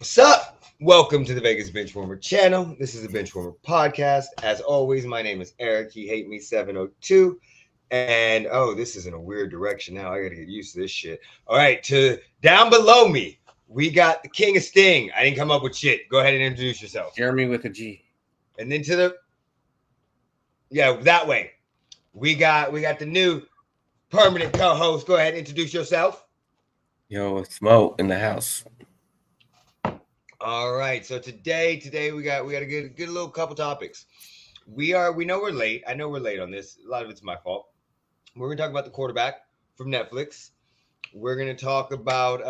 What's up? Welcome to the Vegas Benchwarmer channel. This is the Benchwarmer podcast. As always, my name is Eric. He hate me 702. And this is in a weird direction now. I gotta get used to this shit. All right, to down below me, we got the King of Sting. I didn't come up with shit. Go ahead and introduce yourself. Jeremy with a G. And then that way. We got the new permanent co-host. Go ahead and introduce yourself. Yo, it's Mo in the house. All right, so today we got a good little couple topics. We know we're late. I know we're late on this. A lot of it's my fault. We're gonna talk about the quarterback from Netflix. We're gonna talk about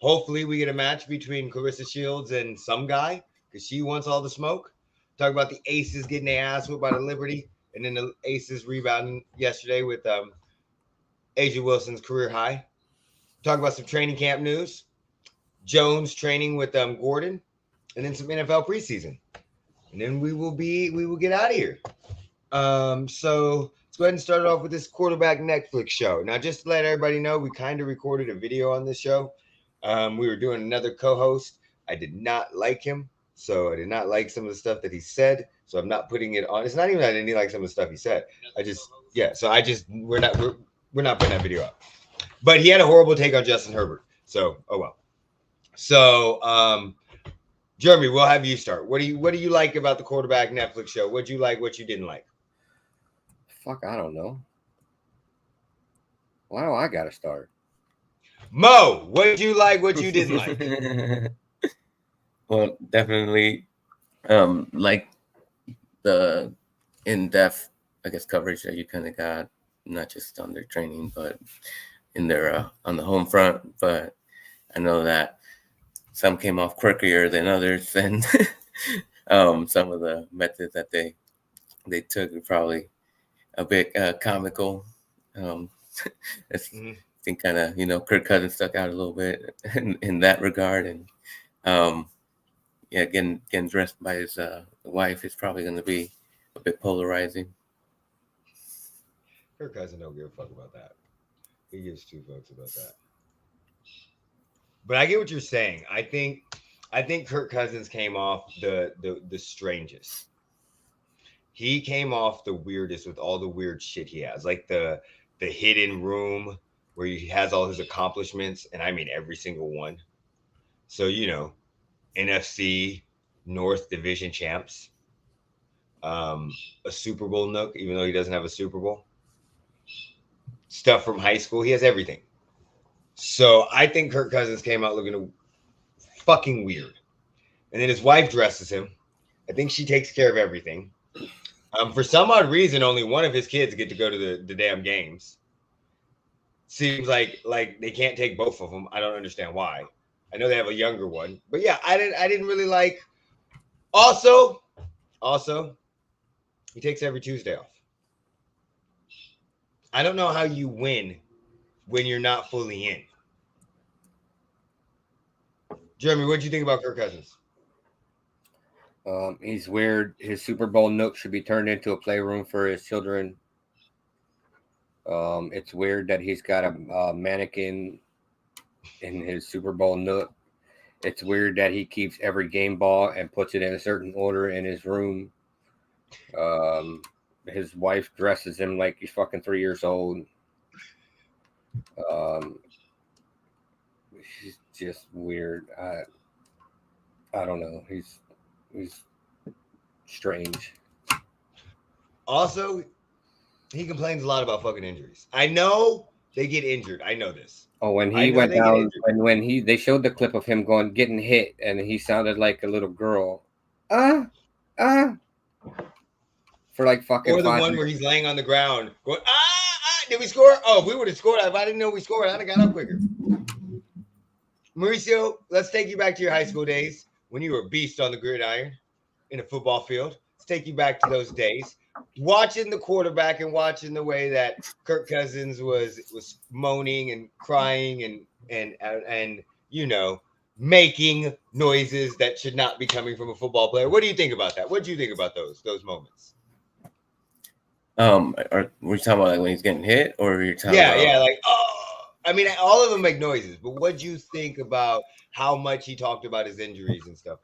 hopefully we get a match between Clarissa Shields and some guy because she wants all the smoke. Talk about the Aces getting their ass whipped by the Liberty, and then the Aces rebounding yesterday with Asia Wilson's career high. Talk about some training camp news. Jones training with Gordon, and then some NFL preseason, and then we will get out of here. So let's go ahead and start it off with this quarterback Netflix show. Now, just to let everybody know, we kind of recorded a video on this show. We were doing another co-host. I did not like him, so I did not like some of the stuff that he said. So I'm not putting it on. It's not even that I didn't like some of the stuff he said. We're not putting that video up. But he had a horrible take on Justin Herbert. So oh well. So, Jeremy, we'll have you start. What do you like about the quarterback Netflix show? What'd you like? What you didn't like? Fuck, I don't know. Why do I gotta start? Mo, what'd you like? What you didn't like? Well, definitely, like the in-depth, I guess, coverage that you kind of got, not just on their training, but in their on the home front. But I know that some came off quirkier than others, and some of the methods that they took were probably a bit comical. I think kind of Kirk Cousins stuck out a little bit in that regard, and getting dressed by his wife is probably going to be a bit polarizing. Kirk Cousins don't give a fuck about that. He gives two fucks about that. But I get what you're saying. I think Kirk Cousins came off the strangest. He came off the weirdest with all the weird shit he has, like the hidden room where he has all his accomplishments, and I mean every single one. So NFC North Division champs, a Super Bowl nook, even though he doesn't have a Super Bowl. Stuff from high school, he has everything. So I think Kirk Cousins came out looking fucking weird. And then his wife dresses him. I think she takes care of everything. For some odd reason, only one of his kids get to go to the damn games. Seems like they can't take both of them. I don't understand why. I know they have a younger one. But yeah, I didn't really like. Also, he takes every Tuesday off. I don't know how you win when you're not fully in. Jeremy, what do you think about Kirk Cousins? He's weird. His Super Bowl nook should be turned into a playroom for his children. It's weird that he's got a mannequin in his Super Bowl nook. It's weird that he keeps every game ball and puts it in a certain order in his room. His wife dresses him like he's fucking 3 years old. He's just weird. I don't know. He's strange. Also, he complains a lot about fucking injuries. I know they get injured. I know this. Oh, when he went down, when they showed the clip of him getting hit, and he sounded like a little girl. For like fucking. Or the one where he's laying on the ground going, did we score? Oh, if we would have scored, if I didn't know we scored, I'd have got up quicker. Mauricio, let's take you back to your high school days when you were a beast on the gridiron in a football field. Let's take you back to those days. Watching the quarterback and watching the way that Kirk Cousins was moaning and crying and making noises that should not be coming from a football player. What do you think about that? What do you think about those moments? Were you talking about like when he's getting hit, or you're talking about? Yeah, like oh, I mean, all of them make noises, but what do you think about how much he talked about his injuries and stuff?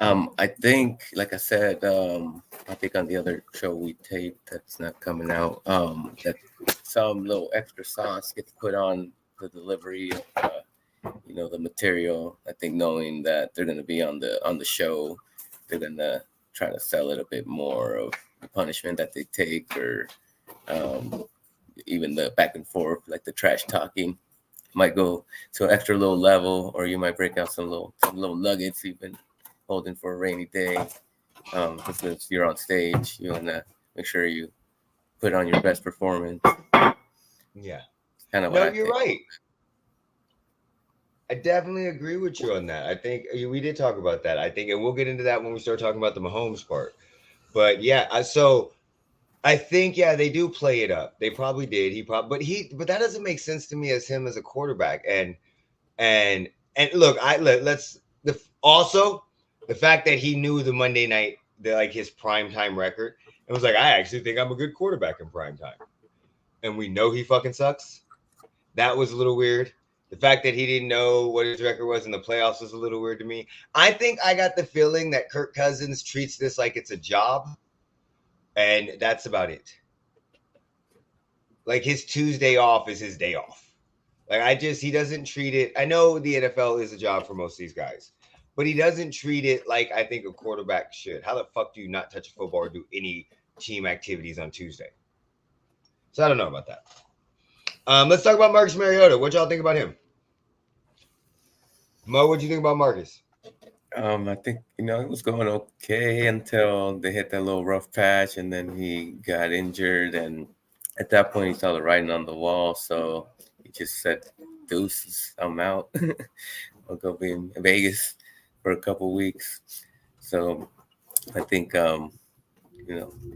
I think, like I said, I think on the other show we taped that's not coming out, that some little extra sauce gets put on the delivery of, the material. I think knowing that they're going to be on the show, they're going to try to sell it a bit more of the punishment that they take, or even the back and forth, like the trash talking, might go to an extra little level, or you might break out some little nuggets you've been holding for a rainy day. Because if you're on stage, you want to make sure you put on your best performance. Yeah, Kind of no, what I you're think. right. I definitely agree with you on that. I think we did talk about that. I think, and we'll get into that when we start talking about the Mahomes part. But yeah, so I think they do play it up. They probably did. But that doesn't make sense to me as him as a quarterback. And look, let's also the fact that he knew the Monday night, like his prime time record, and was like, I actually think I'm a good quarterback in prime time, and we know he fucking sucks. That was a little weird. The fact that he didn't know what his record was in the playoffs was a little weird to me. I think I got the feeling that Kirk Cousins treats this like it's a job, and that's about it. Like his Tuesday off is his day off. Like he doesn't treat it. I know the NFL is a job for most of these guys, but he doesn't treat it like I think a quarterback should. How the fuck do you not touch a football or do any team activities on Tuesday? So I don't know about that. Let's talk about Marcus Mariota. What y'all think about him? Mo, what do you think about Marcus? I think it was going okay until they hit that little rough patch, and then he got injured, and at that point he saw the writing on the wall, so he just said, "Deuces, I'm out. I'll go be in Vegas for a couple weeks." So I think it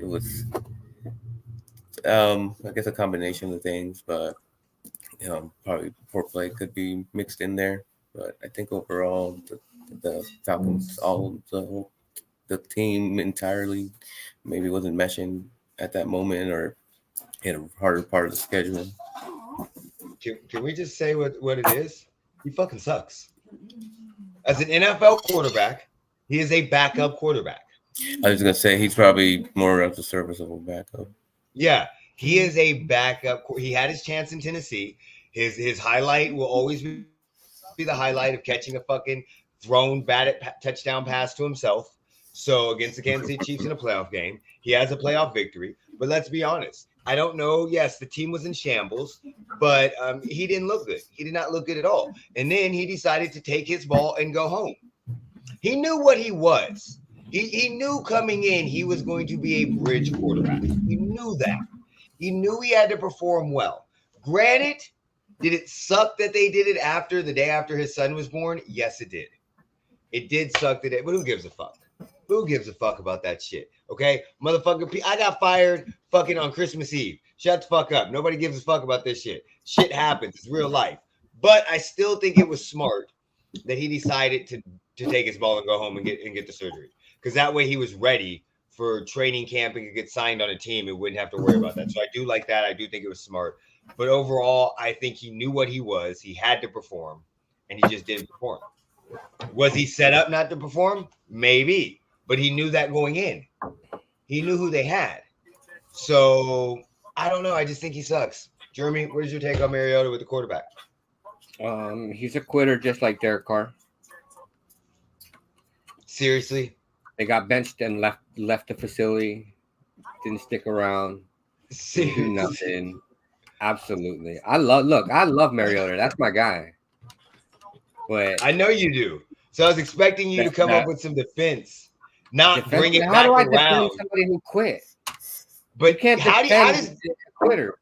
was I guess a combination of things, but probably foreplay could be mixed in there. But I think overall the Falcons, the team entirely, maybe wasn't meshing at that moment, or hit a harder part of the schedule. Can we just say what it is? He fucking sucks. As an NFL quarterback, he is a backup quarterback. I was gonna say he's probably more of a serviceable backup. Yeah, he is a backup. He had his chance in Tennessee. His highlight will always be the highlight of catching a fucking thrown touchdown pass to himself. So against the Kansas City Chiefs in a playoff game, he has a playoff victory. But let's be honest, I don't know. Yes, the team was in shambles, but he didn't look good. He did not look good at all. And then he decided to take his ball and go home. He knew what he was. He knew coming in he was going to be a bridge quarterback. He knew that. He knew he had to perform well. Granted, did it suck that they did it after the day after his son was born? Yes, it did. It did suck today, but who gives a fuck? Who gives a fuck about that shit? Okay, motherfucker. I got fired fucking on Christmas Eve. Shut the fuck up. Nobody gives a fuck about this shit. Shit happens. It's real life. But I still think it was smart that he decided to take his ball and go home and get the surgery, because that way he was ready for training camp and could get signed on a team and wouldn't have to worry about that. So I do like that. I do think it was smart. But overall, I think he knew what he was. He had to perform, and he just didn't perform. Was he set up not to perform? Maybe. But he knew that going in. He knew who they had. So I don't know. I just think he sucks. Jeremy, what is your take on Mariota with the quarterback? He's a quitter, just like Derek Carr. Seriously? They got benched and left the facility. Didn't stick around. Didn't do nothing. Absolutely. I love Mariota. That's my guy. But I know you do. So I was expecting you to come up with some defense, not bring it back around. Defend somebody who quit? But you can't how does a quitter?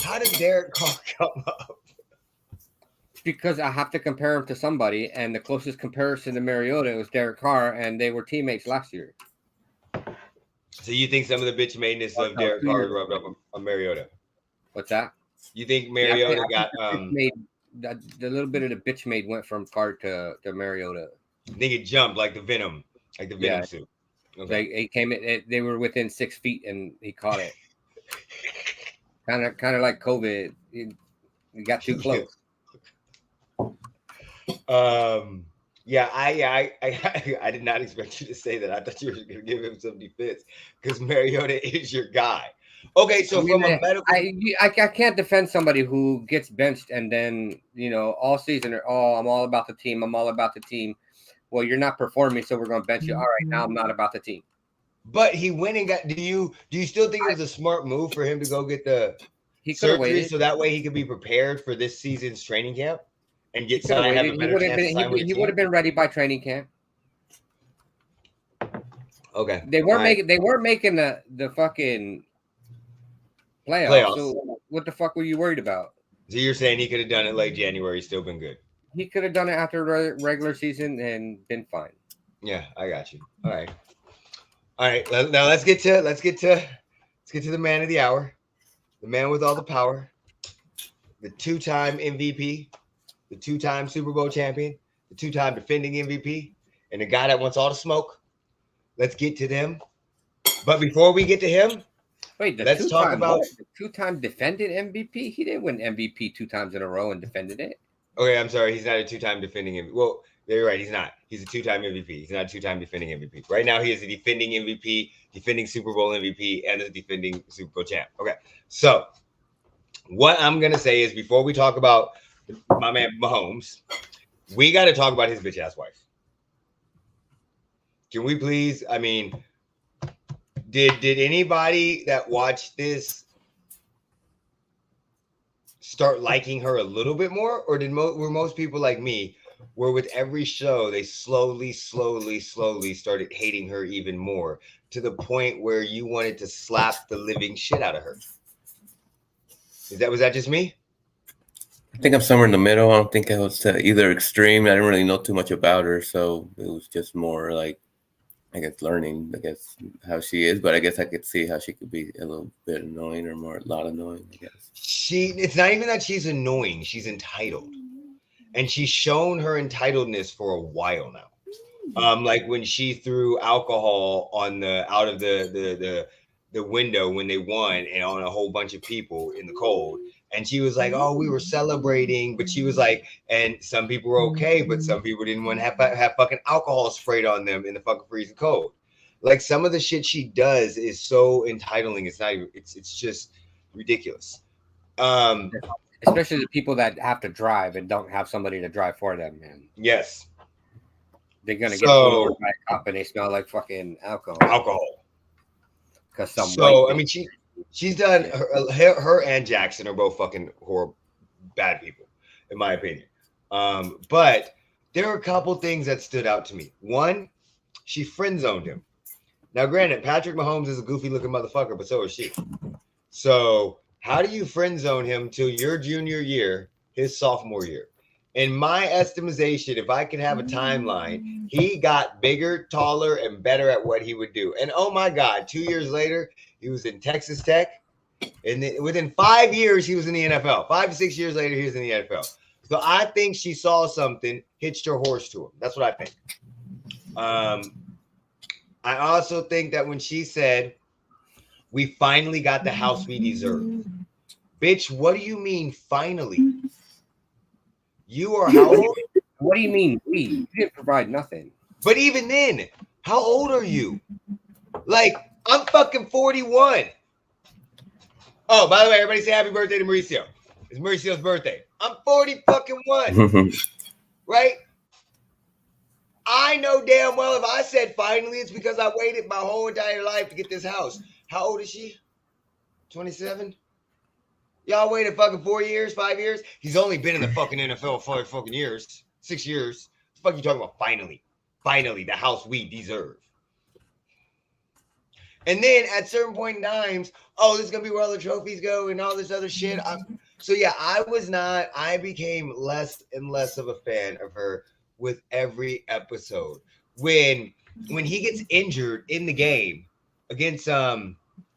How does Derek Carr come up? Because I have to compare him to somebody, and the closest comparison to Mariota was Derek Carr, and they were teammates last year. So you think some of the bitch madness of Derek Carr rubbed up on Mariota? What's that? You think Mariota got the little bit of the bitch made went from Carr to Mariota? I think it jumped like the Venom suit. Okay. They came in. They were within 6 feet, and he caught it. Kind of like COVID. You got too close. Yeah, I did not expect you to say that. I thought you were going to give him some defense because Mariota is your guy. Okay, so from a medical, I can't defend somebody who gets benched and then all season I'm all about the team. I'm all about the team. Well, you're not performing, so we're going to bench you. All right, now I'm not about the team. But he went and got. Do you still think it was a smart move for him to go get the surgery so that way he could be prepared for this season's training camp and get signed? He would have been ready by training camp. Okay, they weren't making the fucking playoffs. So what the fuck were you worried about? So you're saying he could have done it late January, still been good? He could have done it after regular season and been fine. Yeah, I got you. All right. Now let's get to the man of the hour, the man with all the power, the 2-time MVP, the 2-time Super Bowl champion, the 2-time defending MVP, and the guy that wants all the smoke. Let's get to them. But before we get to him, let's talk about the 2-time defended MVP. He didn't win MVP 2 times in a row and defended it. Okay, I'm sorry. He's not a 2-time defending MVP. Well, you're right. He's not. He's a 2-time MVP. He's not a 2-time defending MVP. Right now, he is a defending MVP, defending Super Bowl MVP, and a defending Super Bowl champ. Okay, so what I'm going to say is before we talk about my man Mahomes, we got to talk about his bitch-ass wife. Can we please? I mean, did anybody that watched this start liking her a little bit more, or were most people like me, where with every show they slowly started hating her even more to the point where you wanted to slap the living shit out of her? Was that just me? I think I'm somewhere in the middle. I don't think I was either extreme. I didn't really know too much about her, so it was just more like, I guess, learning, how she is. But I guess I could see how she could be a little bit annoying or a lot annoying, I guess. It's not even that she's annoying. She's entitled. And she's shown her entitledness for a while now. Like when she threw alcohol out of the window when they won and on a whole bunch of people in the cold. And she was like, oh, we were celebrating. But she was like, and some people were okay, but some people didn't want to have fucking alcohol sprayed on them in the fucking freezing cold. Like some of the shit she does is so entitling. It's not even, it's just ridiculous. Especially the people that have to drive and don't have somebody to drive for them, man. Yes. They're going to get pulled over by a cop and they smell like fucking alcohol. I mean, she's done her and Jackson are both fucking horrible, bad people, in my opinion. But there are a couple things that stood out to me. One, she friend zoned him. Now, granted, Patrick Mahomes is a goofy looking motherfucker, but so is she. So how do you friend zone him till your junior year, his sophomore year? In my estimation, if I could have a timeline, he got bigger, taller, and better at what he would do. And oh my God, 2 years later, he was in Texas Tech. And then within 5 years, he was in the NFL. 5 to 6 years later, he was in the NFL. So I think she saw something, hitched her horse to him. That's what I think. I also think that when she said, we finally got the house we deserve. Bitch, what do you mean finally? You are how old? What do you mean we? You didn't provide nothing. But even then, how old are you? Like, I'm fucking 41. Oh, by the way, everybody say happy birthday to Mauricio. It's Mauricio's birthday. I'm 40 fucking 1. Right? I know damn well if I said finally, it's because I waited my whole entire life to get this house. How old is she? 27? Y'all waited fucking 4 years, 5 years? He's only been in the fucking NFL 5 fucking years. 6 years. What the fuck are you talking about? Finally. Finally, the house we deserve. And then at certain point in times, oh, this is going to be where all the trophies go and all this other shit. So yeah, I became less and less of a fan of her with every episode. When he gets injured in the game against,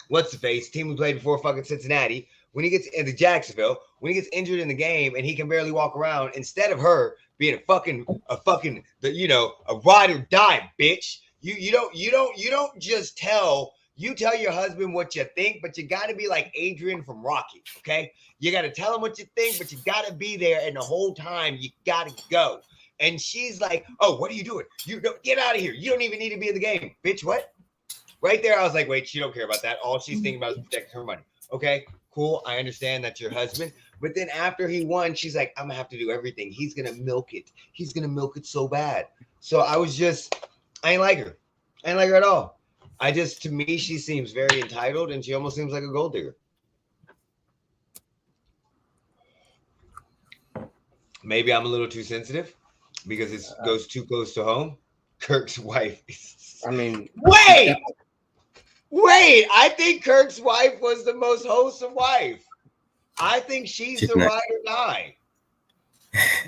what's the face, team we played before fucking Cincinnati, when he gets into Jacksonville, when he gets injured in the game and he can barely walk around, instead of her being a ride or die bitch, you don't just tell You tell your husband what you think, but you got to be like Adrian from Rocky, okay? You got to tell him what you think, but you got to be there, and the whole time you got to go. And she's like, oh, what are you doing? You don't get out of here. You don't even need to be in the game. Bitch, what? Right there, I was like, wait, she don't care about that. All she's thinking about is protecting her money. Okay, cool. I understand that's your husband. But then after he won, she's like, I'm going to have to do everything. He's going to milk it. He's going to milk it so bad. So I ain't like her. I ain't like her at all. To me, she seems very entitled, and she almost seems like a gold digger. Maybe I'm a little too sensitive because it goes too close to home. Kirk's wife. I mean, wait. I think Kirk's wife was the most wholesome wife. I think she's the ride or die.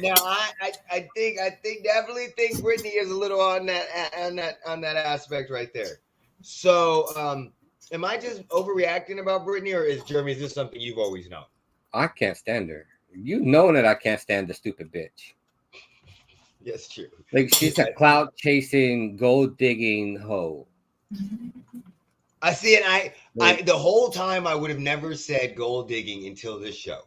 Now, I definitely think Brittany is a little on that aspect right there. So, am I just overreacting about Brittany, or is this something you've always known? I can't stand her. You know that I can't stand the stupid bitch. Yes, true. Like, she's a clout chasing, gold digging hoe. I see it. I the whole time I would have never said gold digging until this show.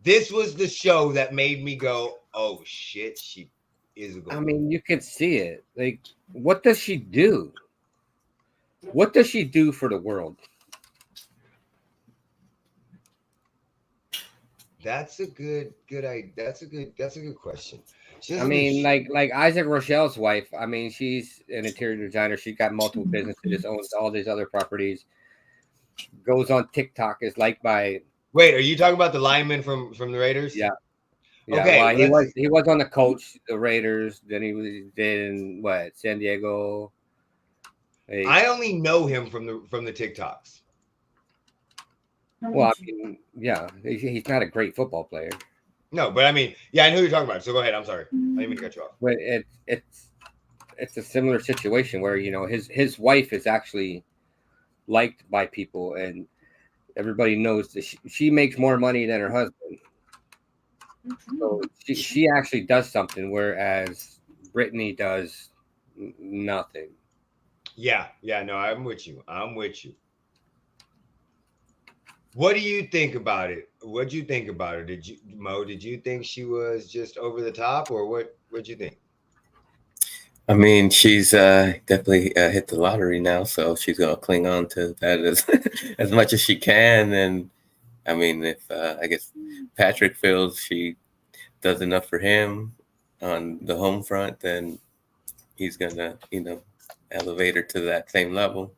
This was the show that made me go, oh shit, she is a gold digger. I mean, you can see it. Like, what does she do? What does she do for the world? That's a good idea. That's a good question. I mean, like Isaac Rochelle's wife. I mean, she's an interior designer. She got multiple businesses, owns all these other properties. Goes on TikTok, is liked by. Wait, are you talking about the lineman from the Raiders? Yeah. Okay. Well, he was on the coach, the Raiders. Then he was in San Diego. I only know him from the TikToks. Well, I mean, yeah, he's not a great football player. No, but I mean, yeah, I know who you're talking about. So go ahead. I'm sorry. I didn't mean to cut you off. But it's a similar situation where, you know, his wife is actually liked by people, and everybody knows that she makes more money than her husband. So she actually does something, whereas Brittany does nothing. Yeah, no, I'm with you. What do you think about it? What'd you think about her? Did you think she was just over the top, or what'd you think? I mean, she's definitely hit the lottery now, so she's gonna cling on to that as much as she can. And I mean, if I guess Patrick feels she does enough for him on the home front, then he's gonna, elevate her to that same level.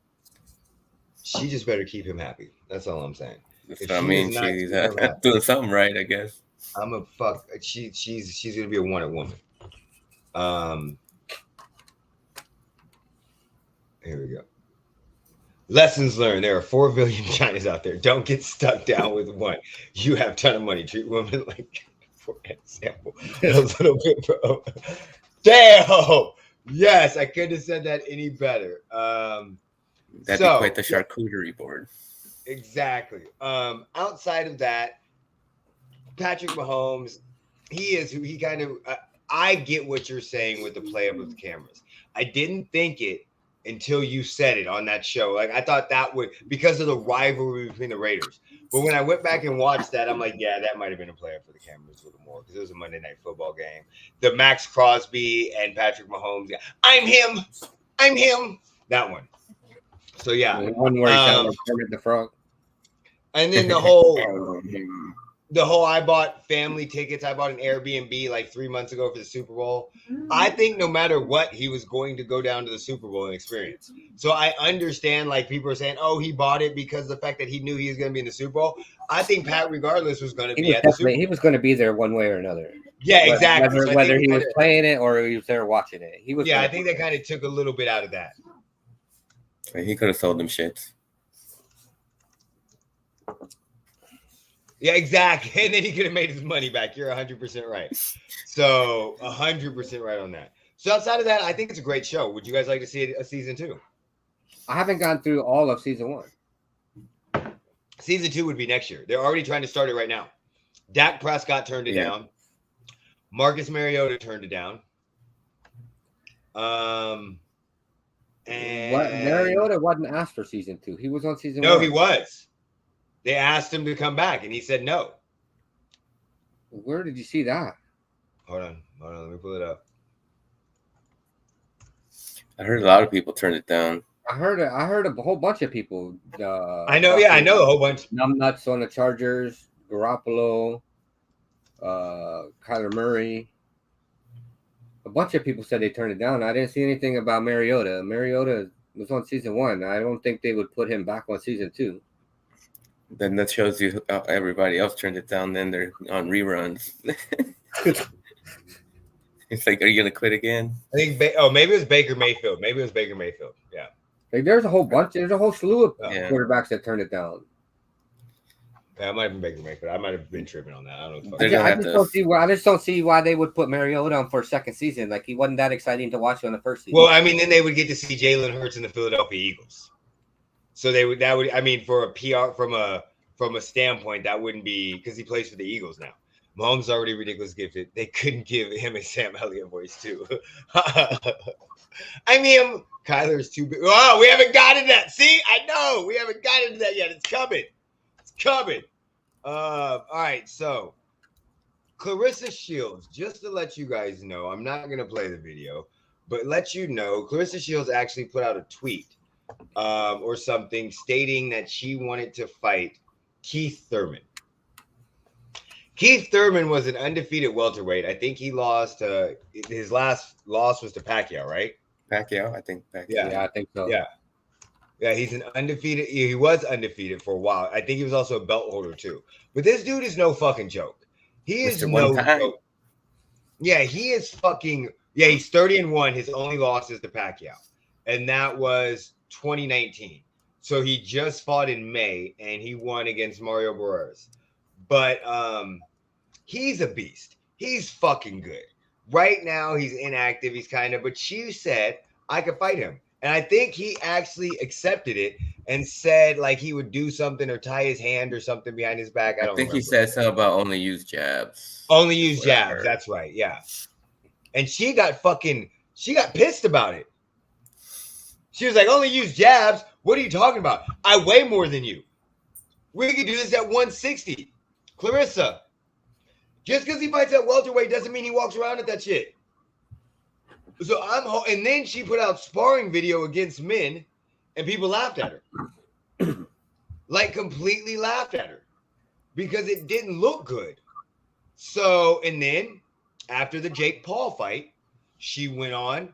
She just better keep him happy. That's all I'm saying. She's doing something right, I guess. She's gonna be a wanted woman. Here we go. Lessons learned. There are 4 billion Chinas out there. Don't get stuck down with one. You have a ton of money. Treat women like, for example, a little bit, bro. Damn. Yes, I couldn't have said that any better. That'd be quite the charcuterie board. Exactly. Outside of that, Patrick Mahomes, he kind of. I get what you're saying with the play up of the cameras. I didn't think it until you said it on that show. Like, I thought that would, because of the rivalry between the Raiders. But when I went back and watched that, I'm like, yeah, that might have been a play up for the cameras a little more, because it was a Monday Night Football game. The Max Crosby and Patrick Mahomes. I'm him. That one. So yeah, the one where he sounded like Kermit the Frog. And then the whole I bought family tickets. I bought an Airbnb like 3 months ago for the Super Bowl. I think no matter what, he was going to go down to the Super Bowl and experience. So I understand, like, people are saying, oh, he bought it because of the fact that he knew he was going to be in the Super Bowl. I think Pat, regardless, was going to be at the Super Bowl. He was going to be there one way or another. Yeah, exactly. Whether he was playing it or he was there watching it. He was. Yeah, I think they kind of took a little bit out of that. He could have sold them shits. Yeah, exactly. And then he could have made his money back. You're 100% right. So 100% right on that. So outside of that, I think it's a great show. Would you guys like to see a season 2? I haven't gone through all of season 1. Season 2 would be next year. They're already trying to start it right now. Dak Prescott turned it down. Marcus Mariota turned it down. What And Mariota wasn't asked for season 2. He was on season 1. no, he was. They asked him to come back, and he said no. Where did you see that? Hold on, let me pull it up. I heard a lot of people turn it down. I heard a whole bunch of people. I know, yeah, I know a whole bunch. Numbnuts on the Chargers, Garoppolo, Kyler Murray. A bunch of people said they turned it down. I didn't see anything about Mariota. Mariota was on season 1. I don't think they would put him back on season 2. Then that shows you how everybody else turned it down. Then they're on reruns. It's like, are you gonna quit again? I think. Maybe it was Baker Mayfield. Yeah. Like there's a whole bunch. There's a whole slew of Yeah. quarterbacks that turned it down. Yeah, it might have been Baker Mayfield. I might have been tripping on that. I don't know. They're gonna I have just to- don't see why. I just don't see why they would put Mariota on for a second season. Like he wasn't that exciting to watch on the first season. Well, I mean, then they would get to see Jalen Hurts in the Philadelphia Eagles. So I mean, for a PR from a standpoint, that wouldn't be because he plays for the Eagles now. Mahomes is already ridiculous gifted. They couldn't give him a Sam Elliott voice too. I mean, Kyler's too big. Oh, we haven't gotten that. See, I know we haven't gotten to that yet. It's coming. It's coming. All right, so Clarissa Shields, just to let you guys know, I'm not gonna play the video, but let you know, Clarissa Shields actually put out a tweet or something stating that she wanted to fight Keith Thurman. Keith Thurman was an undefeated welterweight. I think he lost. His last loss was to Pacquiao, right? Pacquiao, I think. Pacquiao. Yeah, I think so. Yeah, he's an undefeated. He was undefeated for a while. I think he was also a belt holder too. But this dude is no fucking joke. He is Mr. no One Time. joke. Yeah, he is fucking. Yeah, he's 30-1. His only loss is to Pacquiao, and that was 2019. So he just fought in May, and he won against Mario Barreras. But he's a beast. He's fucking good. Right now, he's inactive. He's kind of. But she said I could fight him. And I think he actually accepted it and said like he would do something or tie his hand or something behind his back. I don't think remember. he said something about only use jabs. Only use jabs. Whatever. That's right. Yeah. And she got pissed about it. She was like, only use jabs? What are you talking about? I weigh more than you. We could do this at 160. Clarissa, just because he fights at welterweight doesn't mean he walks around at that shit. So and then she put out sparring video against men, and people laughed at her, like completely laughed at her, because it didn't look good. So, and then after the Jake Paul fight, she went on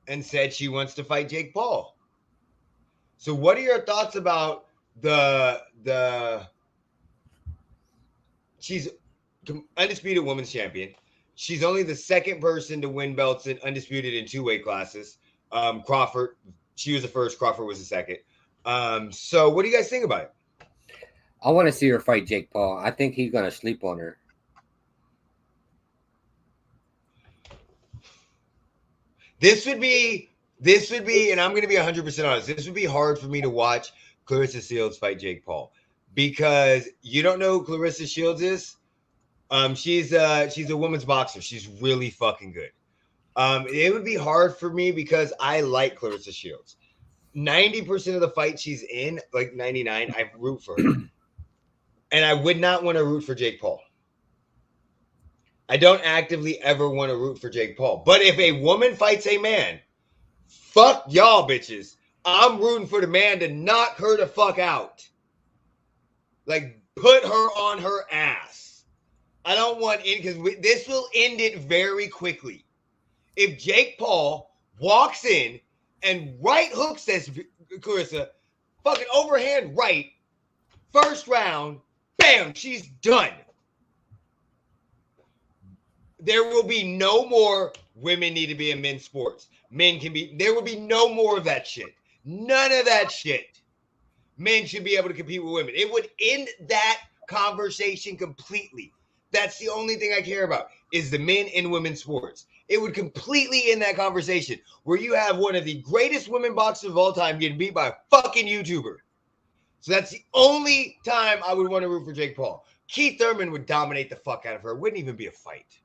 and said she wants to fight Jake Paul. So, what are your thoughts about she's undisputed women's champion. She's only the second person to win belts in undisputed in 2 weight classes. Crawford, she was the first. Crawford was the second. So what do you guys think about it? I want to see her fight Jake Paul. I think he's gonna sleep on her. This would be, and I'm going to be 100% honest. This would be hard for me to watch Clarissa Shields fight Jake Paul because you don't know who Clarissa Shields is. She's a women's boxer. She's really fucking good. It would be hard for me because I like Clarissa Shields. 90% of the fight she's in, like 99, I root for her. And I would not want to root for Jake Paul. I don't actively ever want to root for Jake Paul. But if a woman fights a man, fuck y'all bitches. I'm rooting for the man to knock her the fuck out. Like, put her on her ass. I don't want in because this will end it very quickly. If Jake Paul walks in and right hooks says Clarissa, fucking overhand right, first round, bam, she's done. There will be no more women need to be in men's sports. Men can be, there will be no more of that shit. None of that shit. Men should be able to compete with women. It would end that conversation completely. That's the only thing I care about is the men in women's sports. It would completely end that conversation where you have one of the greatest women boxers of all time getting beat by a fucking YouTuber. So that's the only time I would want to root for Jake Paul. Keith Thurman would dominate the fuck out of her. It wouldn't even be a fight.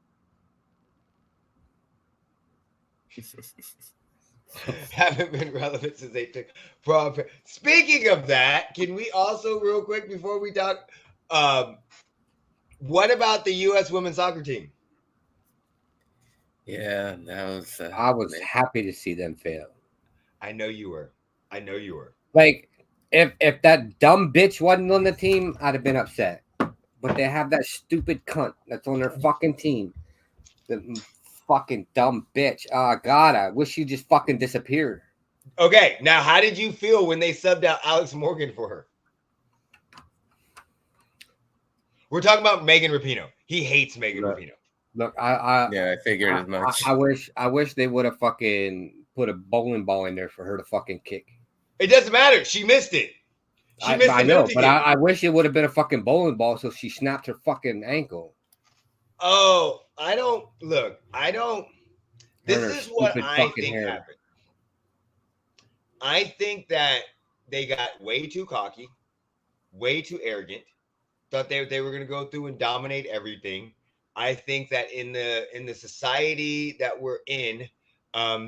haven't been relevant since they took prom. Speaking of that, can we also real quick before we talk, what about the U.S. women's soccer team? Yeah, that was. I was happy to see them fail. I know you were. I know you were. Like, if that dumb bitch wasn't on the team, I'd have been upset. But they have that stupid cunt that's on their fucking team. The fucking dumb bitch. Oh, God, I wish she just fucking disappeared. Okay, now how did you feel when they subbed out Alex Morgan for her? We're talking about Megan Rapinoe. He hates Megan Rapinoe. Look, I figured as much. I wish they would have fucking put a bowling ball in there for her to fucking kick. It doesn't matter. She missed it. I know, but I wish it would have been a fucking bowling ball so she snapped her fucking ankle. Oh, I don't look. I don't. This is what I think happened. I think that they got way too cocky, way too arrogant. Thought they were going to go through and dominate everything. I think that in the society that we're in,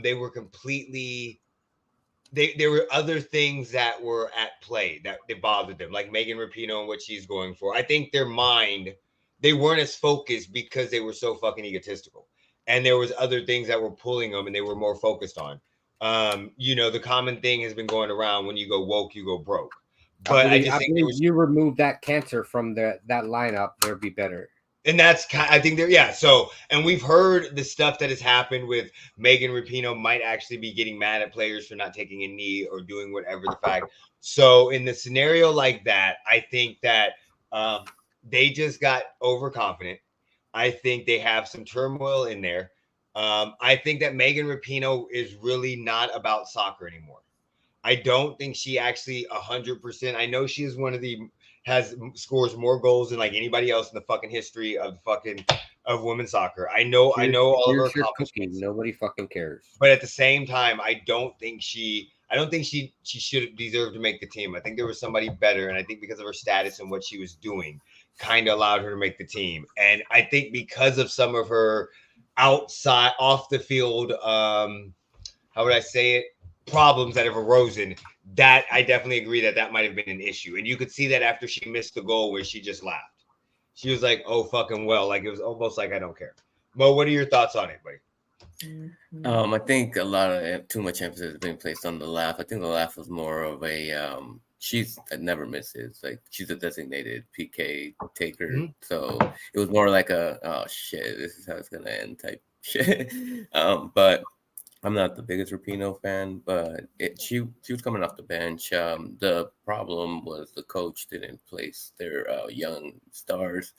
they were completely. There were other things that were at play that they bothered them, like Megan Rapinoe and what she's going for. I think their mind, they weren't as focused because they were so fucking egotistical, and there was other things that were pulling them, and they were more focused on. The common thing has been going around: when you go woke, you go broke. But I think you remove that cancer from that lineup, there'd be better. And that's I think so, and we've heard the stuff that has happened with Megan Rapinoe might actually be getting mad at players for not taking a knee or doing whatever the fact. So in the scenario like that, I think that they just got overconfident. I think they have some turmoil in there. I think that Megan Rapinoe is really not about soccer anymore. I don't think she actually 100%. I know she is one of the scores more goals than like anybody else in the fucking history of women's soccer. I know all of her accomplishments. Nobody fucking cares. But at the same time, I don't think she should deserve to make the team. I think there was somebody better, and I think because of her status and what she was doing, kind of allowed her to make the team. And I think because of some of her outside off the field, how would I say it? Problems that have arisen, that I definitely agree that might have been an issue. And you could see that after she missed the goal where she just laughed. She was like, oh, fucking well. Like, it was almost like, I don't care. Mo, what are your thoughts on it, buddy? I think a lot of too much emphasis is being placed on the laugh. I think the laugh was more of a she's that never misses. Like, she's a designated PK taker. Mm-hmm. So it was more like a, oh shit, this is how it's gonna end type shit. But I'm not the biggest Rapinoe fan, but she was coming off the bench. The problem was the coach didn't place their young stars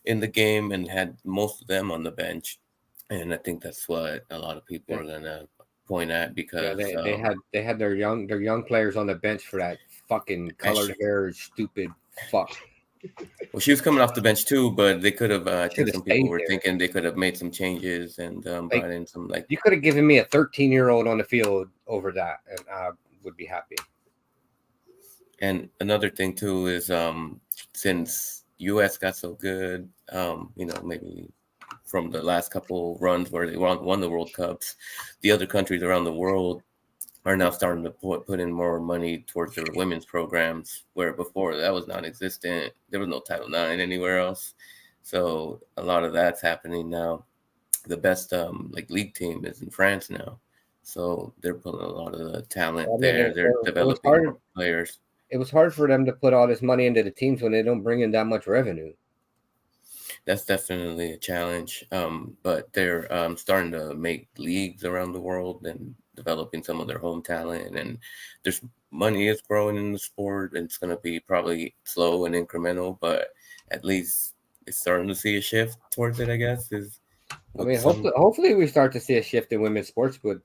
in the game and had most of them on the bench, and I think that's what a lot of people are gonna point at because they had their young players on the bench for that fucking colored hair stupid fuck. Well, she was coming off the bench too, but they could have. I think some people were thinking they could have made some changes and brought in some like. You could have given me a 13-year-old on the field over that, and I would be happy. And another thing too is since U.S. got so good, maybe from the last couple runs where they won the World Cups, the other countries around the world are now starting to put in more money towards their women's programs, where before that was non-existent. There was no Title IX anywhere else. So a lot of that's happening now. The best league team is in France now. So they're putting a lot of the talent there. They're developing more players. It was hard for them to put all this money into the teams when they don't bring in that much revenue. That's definitely a challenge. But they're starting to make leagues around the world and developing some of their home talent, and there's money is growing in the sport, and it's going to be probably slow and incremental, but at least it's starting to see a shift towards it, I guess. Hopefully we start to see a shift in women's sports, but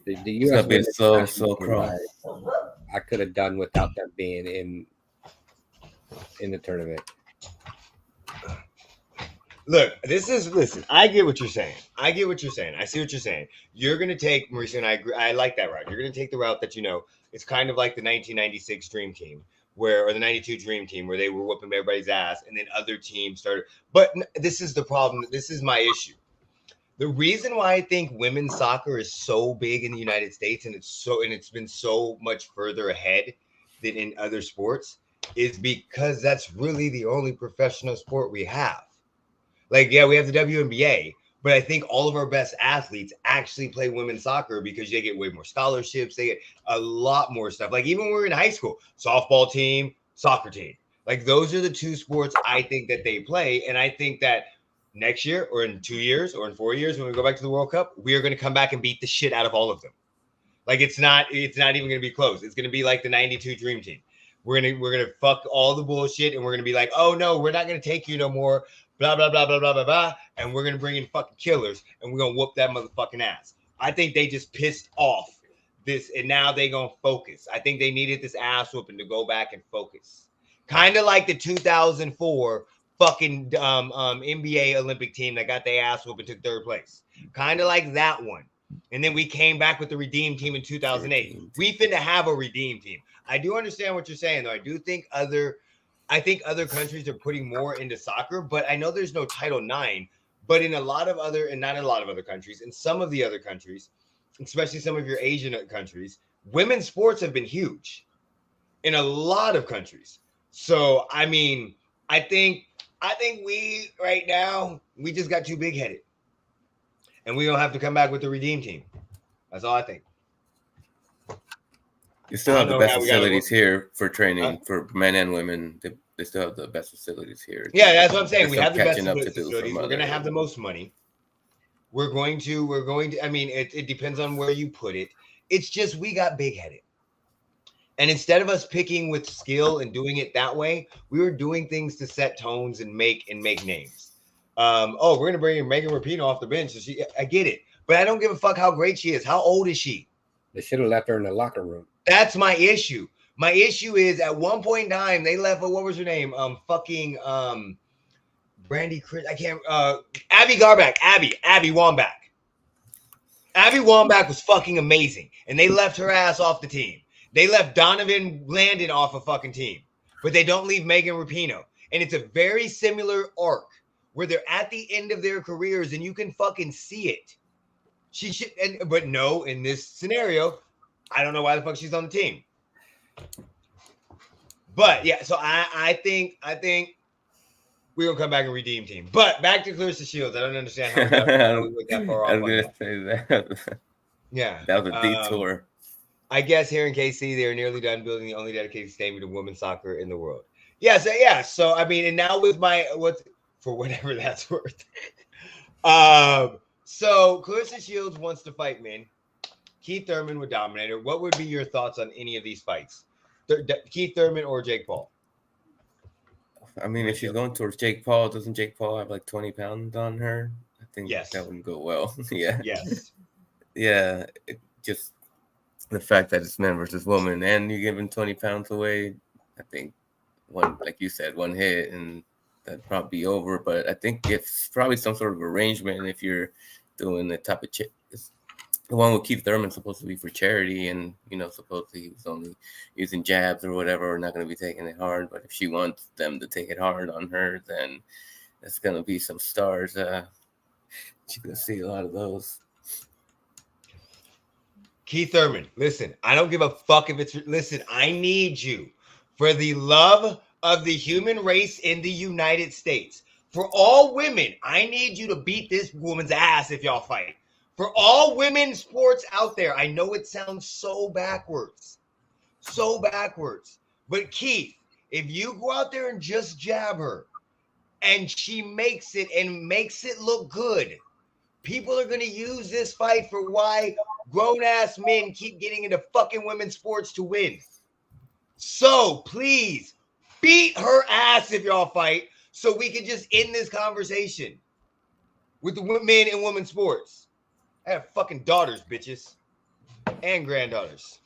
the U.S. be slow crawl. I could have done without them being in the tournament. Look, listen, I get what you're saying. I see what you're saying. You're going to take, Mauricio, and I agree. I like that route. You're going to take the route that, it's kind of like the 1996 Dream Team or the 92 Dream Team where they were whooping everybody's ass and then other teams started. But this is the problem. This is my issue. The reason why I think women's soccer is so big in the United States and it's been so much further ahead than in other sports is because that's really the only professional sport we have. Like, yeah, we have the WNBA, but I think all of our best athletes actually play women's soccer because they get way more scholarships. They get a lot more stuff. Like, even when we were in high school, softball team, soccer team. Like, those are the two sports I think that they play. And I think that next year or in 2 years or in 4 years, when we go back to the World Cup, we are going to come back and beat the shit out of all of them. Like, it's not even going to be close. It's going to be like the 92 Dream Team. We're gonna fuck all the bullshit and we're gonna be like, oh no, we're not gonna take you no more, blah blah blah blah blah blah blah, and we're gonna bring in fucking killers and we're gonna whoop that motherfucking ass. I think they just pissed off this and now they gonna focus. I think they needed this ass whooping to go back and focus. Kind of like the 2004 fucking NBA Olympic team that got their ass whooped and took third place. Kind of like that one. And then we came back with the redeem team in 2008. We finna have a redeem team. I do understand what you're saying, though. I think other countries are putting more into soccer, but I know there's no Title IX. But in a lot of other, and not in a lot of other countries, in some of the other countries, especially some of your Asian countries, women's sports have been huge in a lot of countries. So, I mean, I think we right now, we just got too big headed. And we're going to have to come back with the redeem team. That's all I think. You still have the best facilities here for training for men and women. They still have the best facilities here. Yeah, that's what I'm saying. We have the best facilities. We're going to have the most money. We're going to, I mean, it depends on where you put it. It's just we got big headed. And instead of us picking with skill and doing it that way, we were doing things to set tones and make names. We're going to bring in Megan Rapinoe off the bench. So I get it. But I don't give a fuck how great she is. How old is she? They should have left her in the locker room. That's my issue. My issue is at one point in time, they left, what was her name? Brandy Chris. I can't, Abby Garback. Abby Wambach. Abby Wambach was fucking amazing. And they left her ass off the team. They left Donovan Landon off a fucking team. But they don't leave Megan Rapinoe. And it's a very similar arc where they're at the end of their careers and you can fucking see it. She should, but no, in this scenario, I don't know why the fuck she's on the team. But yeah, so I think we're gonna come back and redeem team. But back to Clarissa Shields. I don't understand how we went that far off. I was gonna say that. Yeah. That was a detour. I guess here in KC, they are nearly done building the only dedicated stadium to women's soccer in the world. Yeah. So I mean, and now with for whatever that's worth. So Clarissa Shields wants to fight men. Keith Thurman would dominate her. What would be your thoughts on any of these fights? Keith Thurman or Jake Paul? I mean, if she's going towards Jake Paul, doesn't Jake Paul have like 20 pounds on her? I think that wouldn't go well. Yeah. Yes. Yeah. Just the fact that it's man versus woman and you're giving 20 pounds away, I think like you said, one hit and that'd probably be over. But I think it's probably some sort of arrangement if you're doing the type of the one with Keith Thurman supposed to be for charity, and supposedly he was only using jabs or whatever, or not going to be taking it hard. But if she wants them to take it hard on her, then it's going to be some stars. She's going to see a lot of those. Keith Thurman, listen, I don't give a fuck if it's listen. I need you for the love of the human race in the United States. For all women, I need you to beat this woman's ass if y'all fight. For all women's sports out there, I know it sounds so backwards. But Keith, if you go out there and just jab her and she makes it look good, people are going to use this fight for why grown-ass men keep getting into fucking women's sports to win. So please beat her ass if y'all fight so we can just end this conversation with the men and women's sports. I have fucking daughters, bitches, and granddaughters.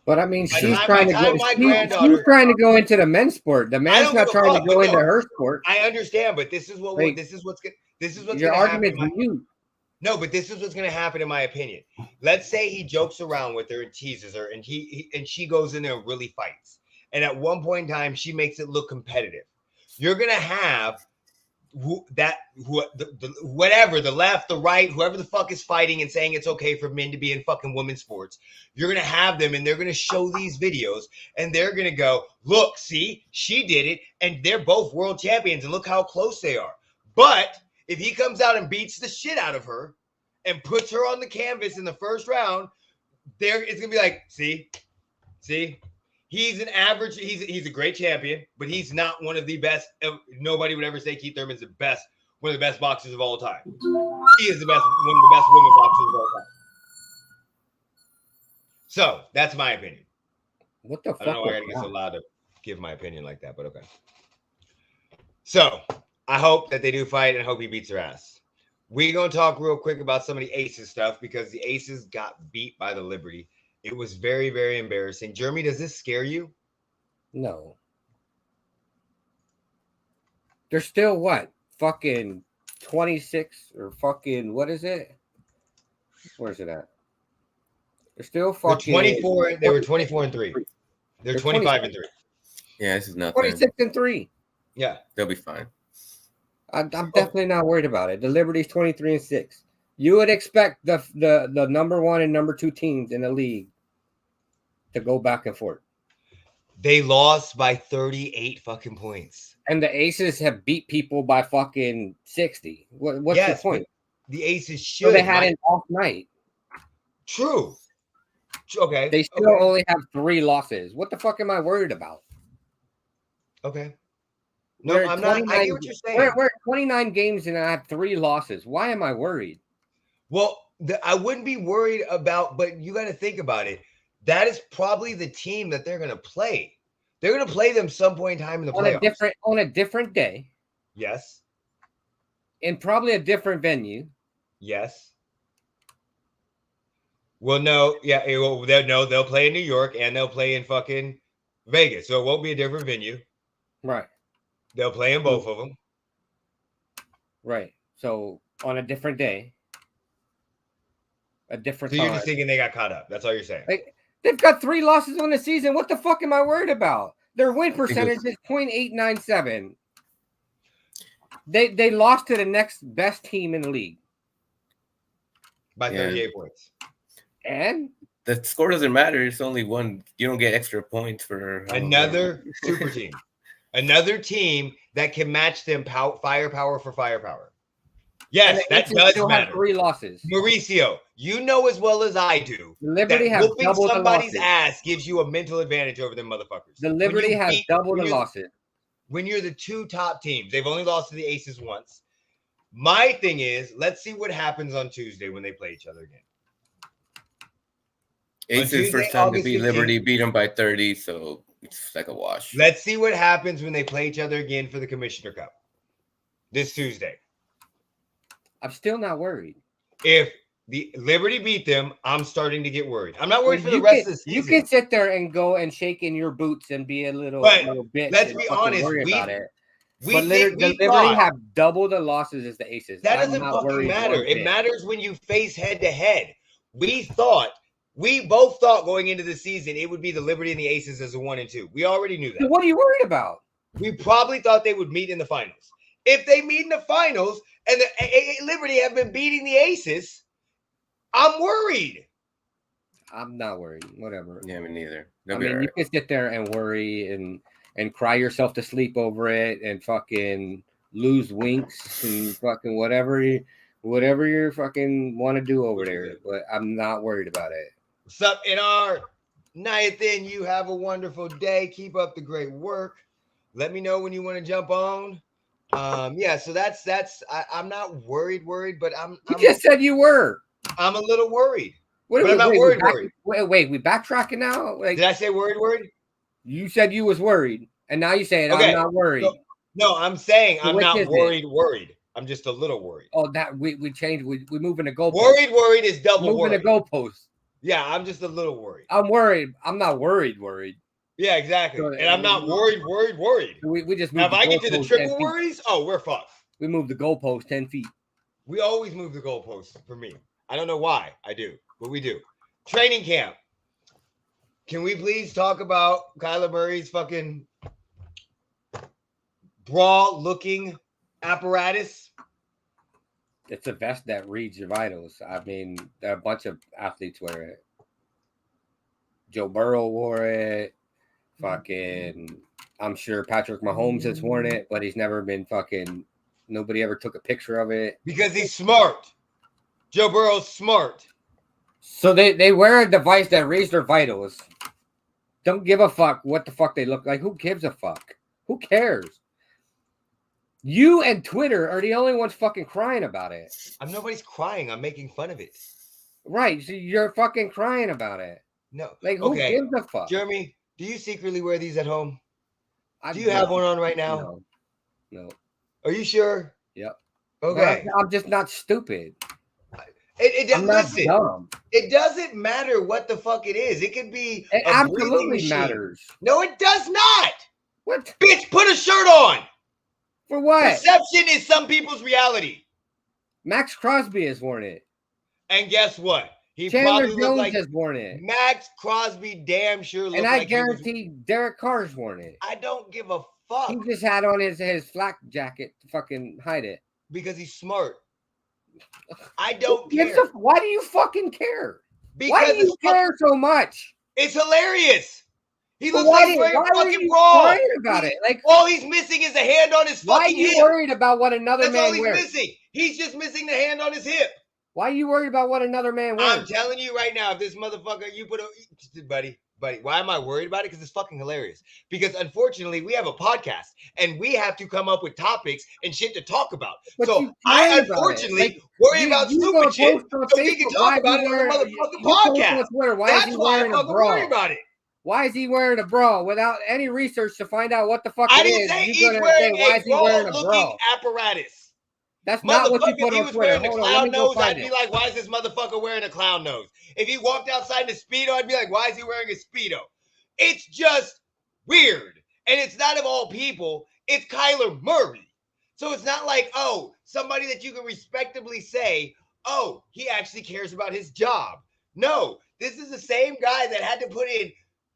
But I mean, she's trying to go into the men's sport. The man's not trying to go into her sport. I understand, but this is what's your argument is mute. No, but this is what's going to happen, in my opinion. Let's say he jokes around with her and teases her, and she goes in there and really fights. And at one point in time, she makes it look competitive. You're going to have whatever, the left, the right, whoever the fuck is fighting and saying it's okay for men to be in fucking women's sports, you're gonna have them and they're gonna show these videos and they're gonna go, look, see, she did it, and they're both world champions, and look how close they are. But if he comes out and beats the shit out of her and puts her on the canvas in the first round, it's gonna be like, see, he's an average. He's a great champion, but he's not one of the best. Nobody would ever say Keith Thurman's the best, one of the best boxers of all time. He is the best, one of the best women boxers of all time. So that's my opinion. What the fuck? I don't know why I gotta get so loud to give my opinion like that, but okay. So I hope that they do fight and I hope he beats her ass. We're gonna talk real quick about some of the Aces stuff because the Aces got beat by the Liberty. It was very, very embarrassing. Jeremy, does this scare you? No. They're still what? Fucking 26 or fucking what is it? Where's it at? They're still fucking 24. They were 24 and 3. They're 25 and 3. Yeah, this is nothing. 26 and 3. Yeah, They'll be fine. I'm definitely not worried about it. The Liberty's 23 and 6. You would expect the number 1 and number 2 teams in the league to go back and forth. they lost by 38 fucking points. And the Aces have beat people by fucking 60. What's Yes, the point? The Aces should. So they had an off night. True. Okay. They still only have 3 losses. What the fuck am I worried about? Okay. No, I'm not. I get what you're saying. We're at 29 games and I have 3 losses. Why am I worried? Well, I wouldn't be worried about, but you got to think about it. That is probably the team that they're going to play. They're going to play them some point in time in the playoffs. On a different day. Yes. In probably a different venue. Yes. Well, no. Yeah. They'll play in New York and they'll play in fucking Vegas. So it won't be a different venue. Right. They'll play in both of them. Right. So on a different day. A different So time. you're just thinking they got caught up. That's all you're saying. They've got 3 losses on the season. What the fuck am I worried about? Their win percentage is .897. They lost to the next best team in the league. By 38 points. And? The score doesn't matter. It's only one. You don't get extra points for another super team. Another team that can match them firepower for firepower. Yes, that does matter. Have 3 losses. Mauricio, you know as well as I do. The Liberty has double the losses. Somebody's ass gives you a mental advantage over them motherfuckers. The Liberty has double the losses. When you're the 2 top teams, they've only lost to the Aces once. My thing is, let's see what happens on Tuesday when they play each other again. Aces first time to beat Liberty, beat them by 30, so it's like a wash. Let's see what happens when they play each other again for the Commissioner Cup this Tuesday. I'm still not worried. If the Liberty beat them, I'm starting to get worried. I'm not worried for the rest of the season. You can sit there and go and shake in your boots and be a little bitch. Let's be honest. Worry about it. The Liberty have double the losses as the Aces. That doesn't fucking matter. It matters when you face head to head. We both thought going into the season it would be the Liberty and the Aces as a 1 and 2. We already knew that. So what are you worried about? We probably thought they would meet in the finals. If they meet in the finals and the Liberty have been beating the Aces, I'm worried. I'm not worried. Whatever. Yeah, me neither. You can sit there and worry and cry yourself to sleep over it and fucking lose winks and fucking whatever you fucking want to do over there. But I'm not worried about it. What's up, NR? Nathan, you have a wonderful day. Keep up the great work. Let me know when you want to jump on. So that's I'm not worried, but I'm just said you were. I'm a little worried. I'm not worried. Wait, we backtracking now? Did I say worried? You said you was worried, and now you're saying I'm not worried. No, I'm saying I'm not worried. I'm just a little worried. Oh, that we changed. We moving the goalpost. Worried is double moving the goalpost. Yeah, I'm just a little worried. I'm worried. I'm not worried. Yeah, exactly. And I'm not worried. We just now, if I get to the triple worries, we're fucked. We moved the goalpost 10 feet. We always move the goalposts for me. I don't know why I do, but we do. Training camp. Can we please talk about Kyler Murray's fucking brawl looking apparatus. It's a vest that reads your vitals. I mean, there are a bunch of athletes wear it. Joe Burrow wore it. Fucking, I'm sure Patrick Mahomes has worn it, but he's never been fucking. Nobody ever took a picture of it because he's smart. Joe Burrow's smart. So they wear a device that reads their vitals. Don't give a fuck what the fuck they look like. Who gives a fuck? Who cares? You and Twitter are the only ones fucking crying about it. Nobody's crying. I'm making fun of it. Right. So you're fucking crying about it. No. Like, who gives a fuck? Jeremy, do you secretly wear these at home? Do you have one on right now? No. Are you sure? Yep. Okay. I'm just not stupid. Listen, it doesn't matter what the fuck it is. It could be it absolutely matters. No, it does not. What? Bitch, put a shirt on. For what? Perception is some people's reality. Max Crosby has worn it. And guess what? He Chandler probably Jones like has worn it. Max Crosby damn sure looked and I like guarantee Derek Carr's worn it. I don't give a fuck. He just had on his flak jacket to fucking hide it. Because he's smart. I don't care. Why do you fucking care? Because why do you care so much? It's hilarious. He looks like he's wearing a fucking bra. Worried about it? Like all he's missing is a hand on his fucking hip. Why are you worried about what another man wears? That's all he's missing. He's just missing the hand on his hip. Why are you worried about what another man wears? I'm telling you right now, if this motherfucker, you put a buddy, why am I worried about it? Because it's fucking hilarious. Because unfortunately, we have a podcast and we have to come up with topics and shit to talk about. But so I unfortunately worry about stupid shit so we can talk about it on the motherfucking podcast. That's why I fucking worry about it. Why is he wearing a bra without any research to find out what the fuck it is? I didn't say he's wearing a bra-looking apparatus. That's not what you put on Twitter. If he was wearing a clown nose, I'd be it. like, why is this motherfucker wearing a clown nose? If he walked outside in a Speedo, I'd be like, why is he wearing a Speedo? It's just weird. And it's not of all people. It's Kyler Murray. So it's not like, oh, somebody that you can respectably say, oh, he actually cares about his job. No, this is the same guy that had to put in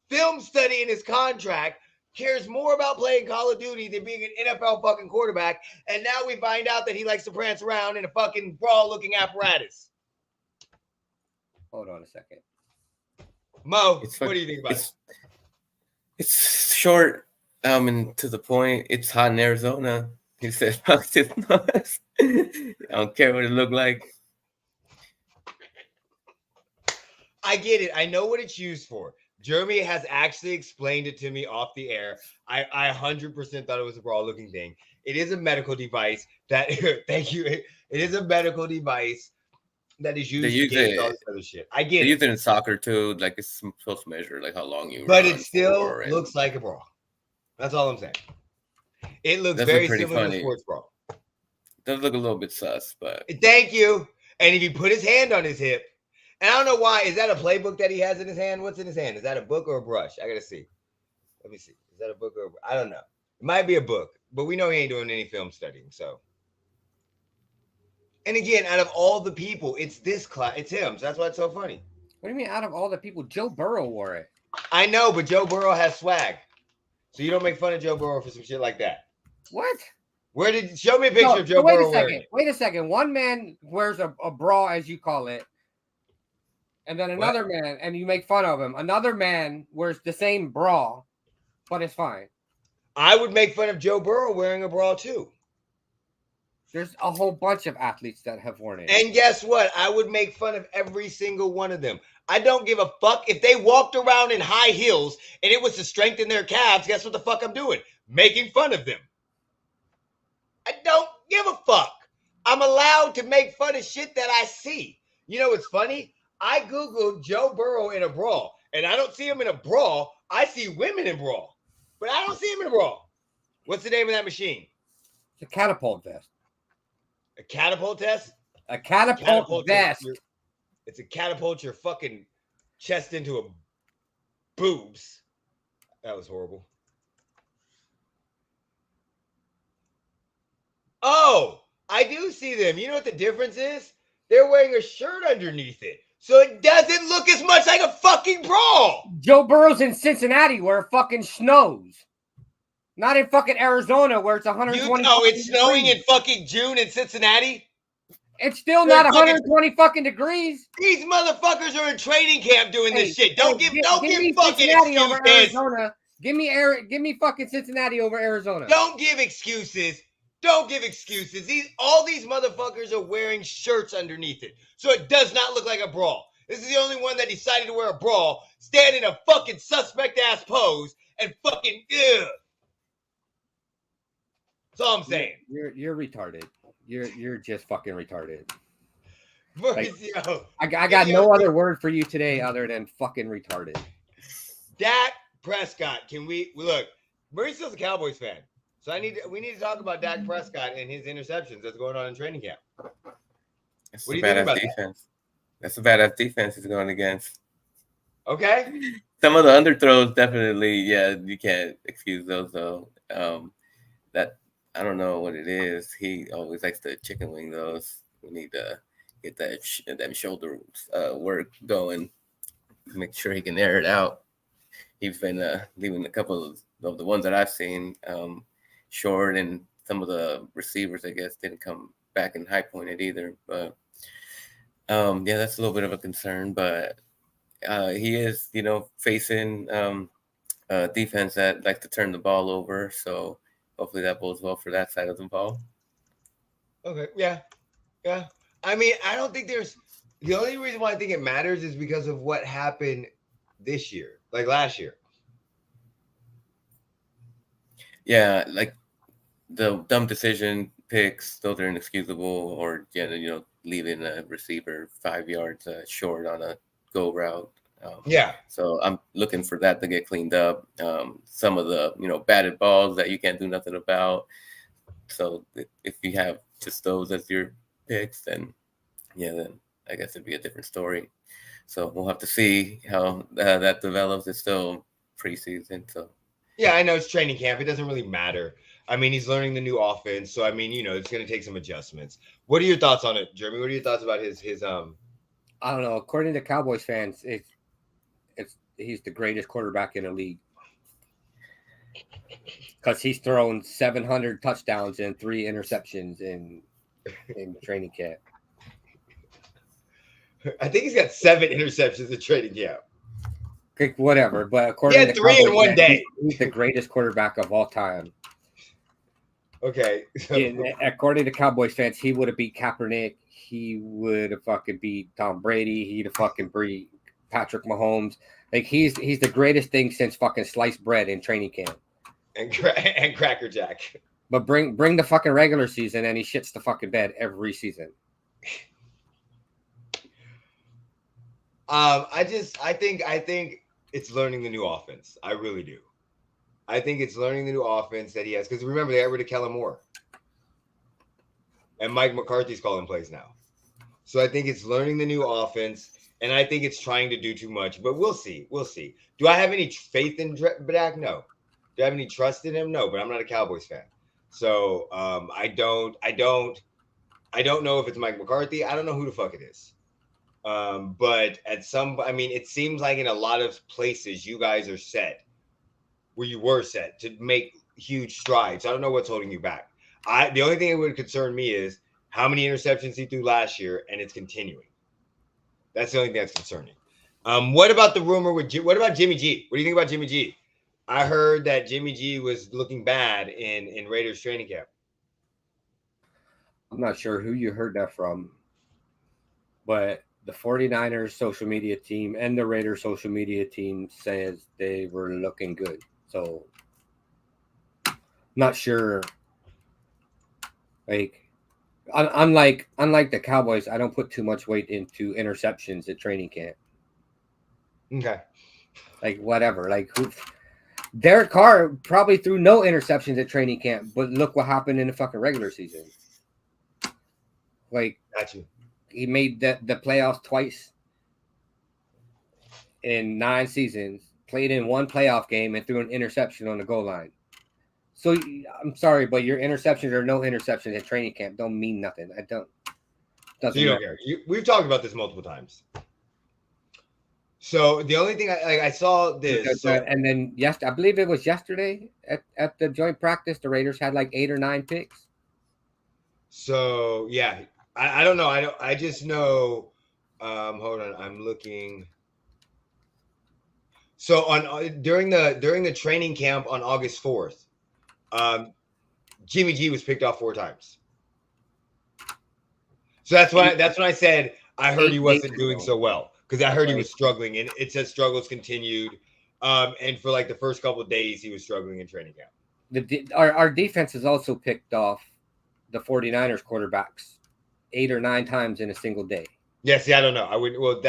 film study in his contract, cares more about playing Call of Duty than being an NFL fucking quarterback. And now we find out that he likes to prance around in a fucking brawl-looking apparatus. Hold on a second. Mo, what do you think about it? It's short and to the point. It's hot in Arizona. He said, fuck this noise. I don't care what it looked like. I get it. I know what it's used for. Jeremy has actually explained it to me off the air. I 100% thought it was a brawl-looking thing. It is a medical device that, thank you. It is a medical device that is used to get all this other shit. I get it. They use it in soccer too. Like it's supposed to measure like how long you. But it still looks like a bra. That's all I'm saying. It looks very similar to a sports bra. It does look a little bit sus, but thank you. And if he put his hand on his hip, and I don't know why. Is that a playbook that he has in his hand? What's in his hand? Is that a book or a brush? I gotta see. Let me see. Is that a book or I don't know. It might be a book, but we know he ain't doing any film studying. So, and again, out of all the people, it's this class. It's him. So that's why it's so funny. What do you mean? Out of all the people, Joe Burrow wore it. I know, but Joe Burrow has swag, so you don't make fun of Joe Burrow for some shit like that. What? Show me a picture of Joe Burrow wearing it. Wait a second. One man wears a bra, as you call it. And then another man, and you make fun of him. Another man wears the same bra, but it's fine. I would make fun of Joe Burrow wearing a bra too. There's a whole bunch of athletes that have worn it. And guess what? I would make fun of every single one of them. I don't give a fuck if they walked around in high heels and it was to strengthen their calves. Guess what the fuck I'm doing? Making fun of them. I don't give a fuck. I'm allowed to make fun of shit that I see. You know what's funny? I Googled Joe Burrow in a bra, and I don't see him in a bra. I see women in bra, but I don't see him in a bra. What's the name of that machine? It's a catapult vest. A catapult test? A catapult vest. It's a catapult your fucking chest into a boobs. That was horrible. Oh, I do see them. You know what the difference is? They're wearing a shirt underneath it. So it doesn't look as much like a fucking bra. Joe Burrow's in Cincinnati where it fucking snows. Not in fucking Arizona where it's 120. It's snowing in fucking June in Cincinnati. It's still not 120 fucking degrees. These motherfuckers are in training camp doing this shit. Don't give fucking Cincinnati excuses. Over Arizona. Give me fucking Cincinnati over Arizona. Don't give excuses. Don't give excuses. All these motherfuckers are wearing shirts underneath it, so it does not look like a brawl. This is the only one that decided to wear a brawl, stand in a fucking suspect ass pose, and fucking ugh. That's all I'm saying. You're retarded. You're just fucking retarded. Like, I got no other word for you today other than fucking retarded. Dak Prescott. Can we look? Mauricio's a Cowboys fan, so we need to talk about Dak Prescott and his interceptions that's going on in training camp. What do you think about defense? That's a badass defense he's going against. Okay. Some of the underthrows, definitely, yeah, you can't excuse those though. That I don't know what it is. He always likes to chicken wing those. We need to get that shoulder work going. Make sure he can air it out. He's been leaving a couple of the ones that I've seen short, and some of the receivers, I guess, didn't come back and high pointed either. But yeah, that's a little bit of a concern. But he is, facing defense that likes to turn the ball over. So hopefully that bodes well for that side of the ball. Okay. Yeah. I mean, I don't think the only reason why I think it matters is because of what happened this year, like last year. Yeah, like the dumb decision picks, those are inexcusable, or leaving a receiver 5 yards short on a go route. So I'm looking for that to get cleaned up. Some of the batted balls that you can't do nothing about. So if you have just those as your picks, then I guess it'd be a different story. So we'll have to see how that develops. It's still preseason, so. Yeah, I know it's training camp. It doesn't really matter. I mean, he's learning the new offense, so I mean, it's going to take some adjustments. What are your thoughts on it, Jeremy? What are your thoughts about his I don't know. According to Cowboys fans, he's the greatest quarterback in the league because he's thrown 700 touchdowns and 3 interceptions in training camp. I think he's got 7 interceptions in training camp. Whatever, but according to 3 in one day. He's the greatest quarterback of all time. Okay. According to Cowboys fans, he would have beat Kaepernick. He would have fucking beat Tom Brady. He'd have fucking beat Patrick Mahomes. Like he's the greatest thing since fucking sliced bread in training camp. And Cracker Jack. But bring the fucking regular season and he shits the fucking bed every season. I think it's learning the new offense. I really do. I think it's learning the new offense that he has. Because remember, they got rid of Kellen Moore. And Mike McCarthy's calling plays now. So I think it's learning the new offense. And I think it's trying to do too much. But we'll see. Do I have any faith in Dak? No. Do I have any trust in him? No. But I'm not a Cowboys fan. So I don't know if it's Mike McCarthy. I don't know who the fuck it is. But it seems like in a lot of places you guys are set where you were set to make huge strides. I don't know what's holding you back. The only thing that would concern me is how many interceptions he threw last year, and it's continuing. That's the only thing that's concerning. What about the rumor what about Jimmy G? What do you think about Jimmy G? I heard that Jimmy G was looking bad in Raiders training camp. I'm not sure who you heard that from, but the 49ers social media team and the Raiders social media team says they were looking good. So not sure. Like unlike the Cowboys, I don't put too much weight into interceptions at training camp. Okay. Like whatever. Like Derek Carr probably threw no interceptions at training camp, but look what happened in the fucking regular season. Like got you. He made the playoffs twice in 9 seasons, played in 1 playoff game, and threw an interception on the goal line. So I'm sorry, but your interceptions or no interceptions at training camp don't mean nothing. I don't. So you don't care. We've talked about this multiple times. So the only thing I saw this. And then I believe it was yesterday at the joint practice, the Raiders had like 8 or 9 picks. So yeah, I don't know. I just know. Hold on, I'm looking. So during the training camp on August 4th, Jimmy G was picked off 4 times. So that's when I said I heard he wasn't doing so well, because I heard he was struggling, and it says struggles continued. And for like the first couple of days, he was struggling in training camp. Our defense has also picked off the 49ers quarterbacks 8 or 9 times in a single day. Yeah, see, I don't know. I wouldn't. Well,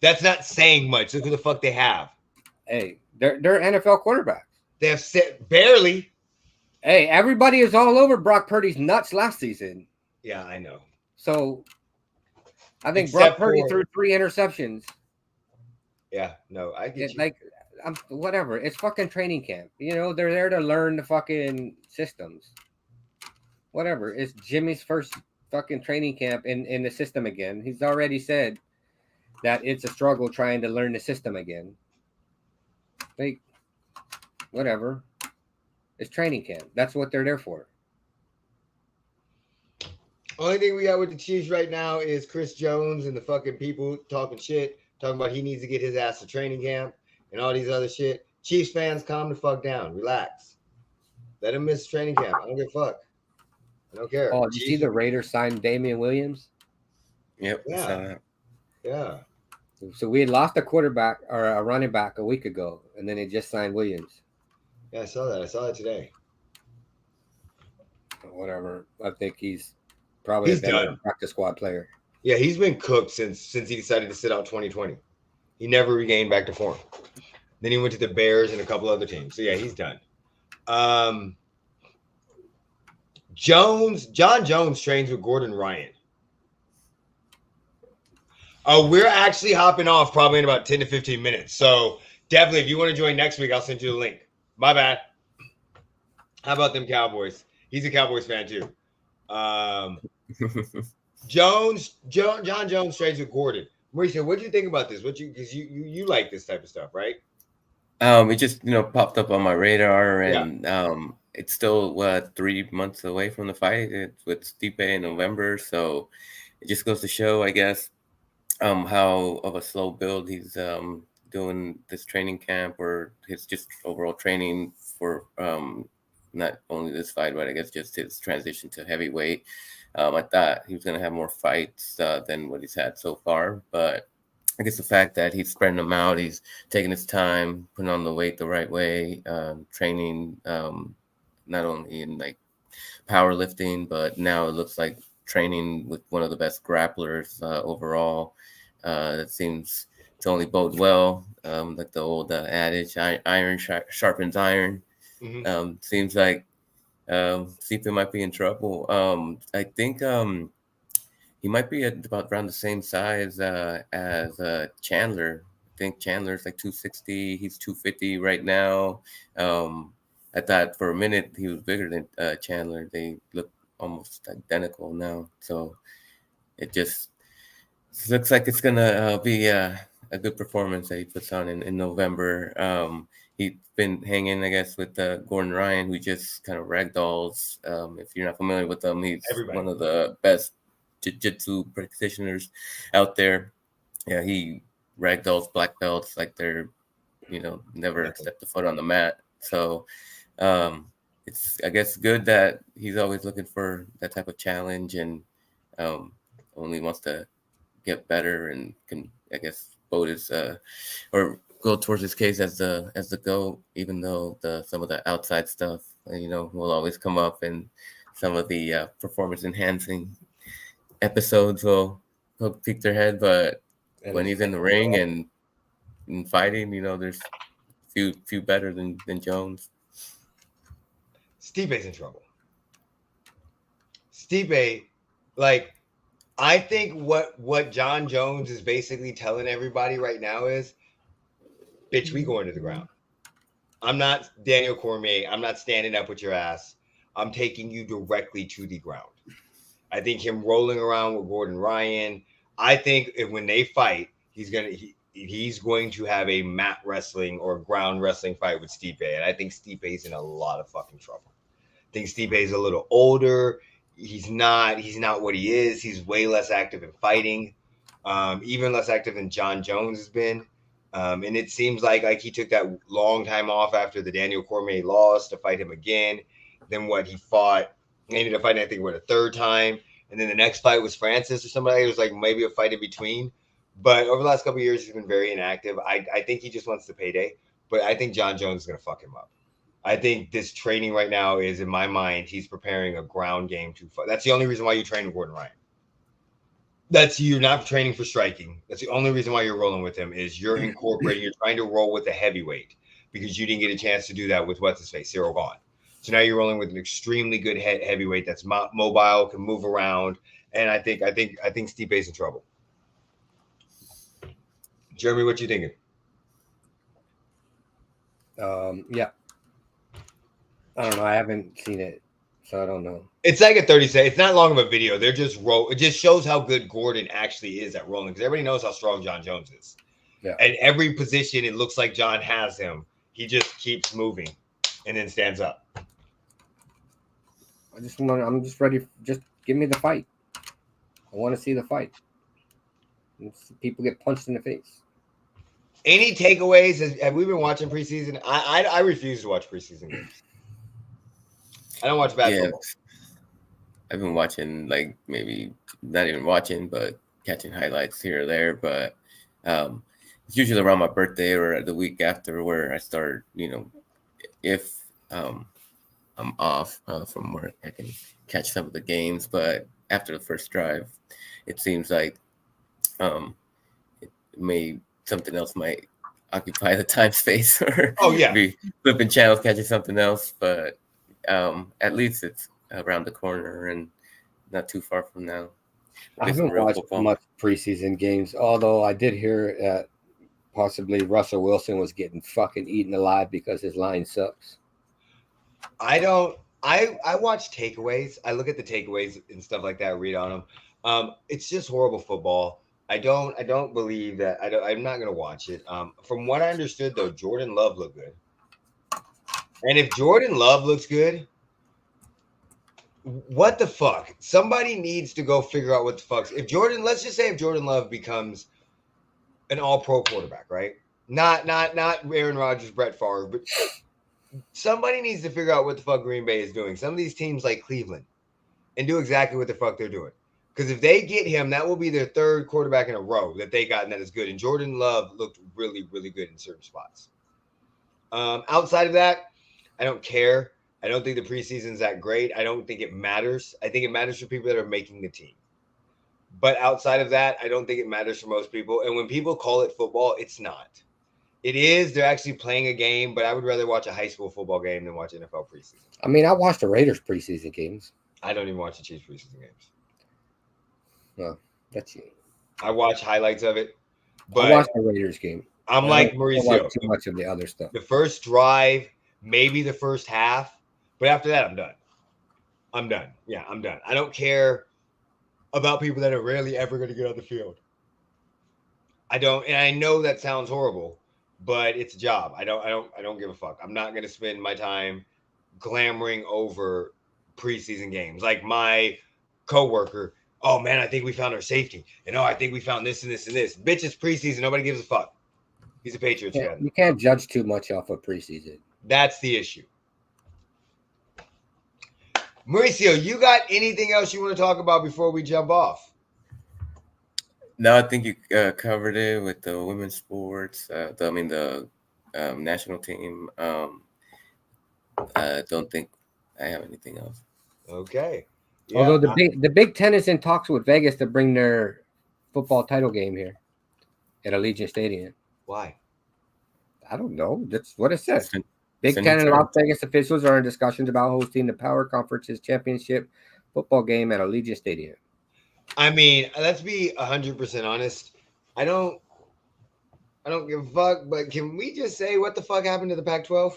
that's not saying much. Look who the fuck they have. Hey, they're NFL quarterbacks. They have set barely. Hey, everybody is all over Brock Purdy's nuts last season. Yeah, I know. So I think Brock Purdy threw 3 interceptions. Yeah, no, I get you. Like, whatever. It's fucking training camp. You know, they're there to learn the fucking systems. Whatever. It's Jimmy's first fucking training camp in the system again. He's already said that it's a struggle trying to learn the system again. Like, whatever. It's training camp. That's what they're there for. Only thing we got with the Chiefs right now is Chris Jones and the fucking people talking shit, talking about he needs to get his ass to training camp and all these other shit. Chiefs fans, calm the fuck down. Relax. Let him miss training camp. I don't give a fuck. I don't care. Oh, did you see the Raiders signed Damian Williams? Yep. Yeah. Yeah. So we had lost a quarterback or a running back a week ago, and then they just signed Williams. Yeah, I saw that. I saw it today. Whatever. I think he's probably a practice squad player. Yeah, he's been cooked since he decided to sit out 2020. He never regained back to form. Then he went to the Bears and a couple other teams. So yeah, he's done. John Jones trains with Gordon Ryan. We're actually hopping off probably in about 10 to 15 minutes. So definitely, if you want to join next week, I'll send you the link. My bad. How about them Cowboys? He's a Cowboys fan too. John Jones trades with Gordon. Mauricio, what do you think about this? Because you like this type of stuff, right? It just popped up on my radar, and it's still 3 months away from the fight. It's with Stipe in November, so it just goes to show, I guess, how of a slow build he's doing this training camp, or his just overall training for not only this fight, but I guess just his transition to heavyweight. I thought he was going to have more fights than what he's had so far, but I guess the fact that he's spreading them out, he's taking his time, putting on the weight the right way, training not only in like powerlifting, but now it looks like training with one of the best grapplers overall. That seems to only bode well. Like the old adage, iron sharpens iron. Mm-hmm. Seems like Stipe might be in trouble. I think he might be at about around the same size as Chandler. I think Chandler's like 260. He's 250 right now. I thought for a minute he was bigger than Chandler. They look almost identical now. So it just looks like it's going to be a good performance that he puts on in November. He's been hanging, I guess, with Gordon Ryan, who just kind of ragdolls. If you're not familiar with him, he's one of the best jiu-jitsu practitioners out there. Yeah, he ragdolls black belts like they're, never stepped a foot on the mat. So it's, I guess, good that he's always looking for that type of challenge, and only wants to get better and can, I guess, vote his or go towards his case as the GOAT, even though some of the outside stuff, will always come up, and some of the performance enhancing episodes will peek their head. But when he's in the ring and fighting, there's few better than Jones. Stipe's in trouble. Stipe, I think what John Jones is basically telling everybody right now is, bitch, we going to the ground. I'm not Daniel Cormier. I'm not standing up with your ass. I'm taking you directly to the ground. I think him rolling around with Gordon Ryan, I think when they fight, he's going to have a mat wrestling or ground wrestling fight with Stipe, and I think Stipe's in a lot of fucking trouble. I think Stipe's a little older. He's not what he is. He's way less active in fighting, even less active than John Jones has been. And it seems like he took that long time off after the Daniel Cormier loss to fight him again. Then he ended up fighting, I think, a third time. And then the next fight was Francis or somebody. It was like maybe a fight in between. But over the last couple of years, he's been very inactive. I think he just wants the payday. But I think John Jones is going to fuck him up. I think this training right now is, in my mind, he's preparing a ground game to fight. That's the only reason why you train with Gordon Ryan. You're not training for striking. That's the only reason why you're rolling with him is you're trying to roll with a heavyweight because you didn't get a chance to do that with what's his face, Cyril Gahn. So now you're rolling with an extremely good heavyweight that's mobile, can move around, and I think Stipe's in trouble. Jeremy, what you thinking? Yeah. I don't know. I haven't seen it, so I don't know. It's like a 30-second. It's not long of a video. They're just It just shows how good Gordon actually is at rolling because everybody knows how strong John Jones is. Yeah. And every position, it looks like John has him. He just keeps moving and then stands up. I'm just ready. Just give me the fight. I want to see the fight. People get punched in the face. Any takeaways? Have we been watching preseason? I refuse to watch preseason games. I don't watch football. I've been watching, like, maybe not even watching, but catching highlights here or there. But it's usually around my birthday or the week after where I start, if I'm off from work, I can catch some of the games. But after the first drive, it seems like something else might occupy the time space or be flipping channels, catching something else. But at least it's around the corner and not too far from now. I haven't watched much preseason games, although I did hear that possibly Russell Wilson was getting fucking eaten alive because his line sucks. I watch takeaways. I look at the takeaways and stuff like that, read on them. It's just horrible football. I don't believe that. I'm not going to watch it. From what I understood, though, Jordan Love looked good. And if Jordan Love looks good, what the fuck? Somebody needs to go figure out what the fuck. Let's just say if Jordan Love becomes an all-pro quarterback, right? Not Aaron Rodgers, Brett Favre, but somebody needs to figure out what the fuck Green Bay is doing. Some of these teams like Cleveland and do exactly what the fuck they're doing. Because if they get him, that will be their third quarterback in a row that they got and that is good. And Jordan Love looked really, really good in certain spots. Outside of that, I don't care. I don't think the preseason's that great. I don't think it matters. I think it matters for people that are making the team. But outside of that, I don't think it matters for most people. And when people call it football, it's not. It is. They're actually playing a game, but I would rather watch a high school football game than watch NFL preseason. I mean, I watched the Raiders preseason games. I don't even watch the Chiefs preseason games. No, that's you. I watch highlights of it. But I watched the Raiders game. I'm like Mauricio. I watch too much of the other stuff. The first drive, maybe the first half, but after that, I'm done. Yeah, I'm done. I don't care about people that are rarely ever going to get on the field. I don't, and I know that sounds horrible, but it's a job. I don't give a fuck. I'm not going to spend my time glamoring over preseason games. Like my coworker, oh man, I think we found our safety. And I think we found this and this and this. Bitch, it's preseason. Nobody gives a fuck. He's a Patriots fan. You can't judge too much off of preseason. That's the issue. Mauricio, you got anything else you want to talk about before we jump off? No, I think you covered it with the women's sports. The national team. I don't think I have anything else. Okay. Yeah, although the Big Ten is in talks with Vegas to bring their football title game here at Allegiant Stadium. Why? I don't know. That's what it says. Big Ten and Las Vegas officials are in discussions about hosting the Power Conference's championship football game at Allegiant Stadium. I mean, let's be 100% honest. I don't give a fuck, but can we just say what the fuck happened to the Pac-12?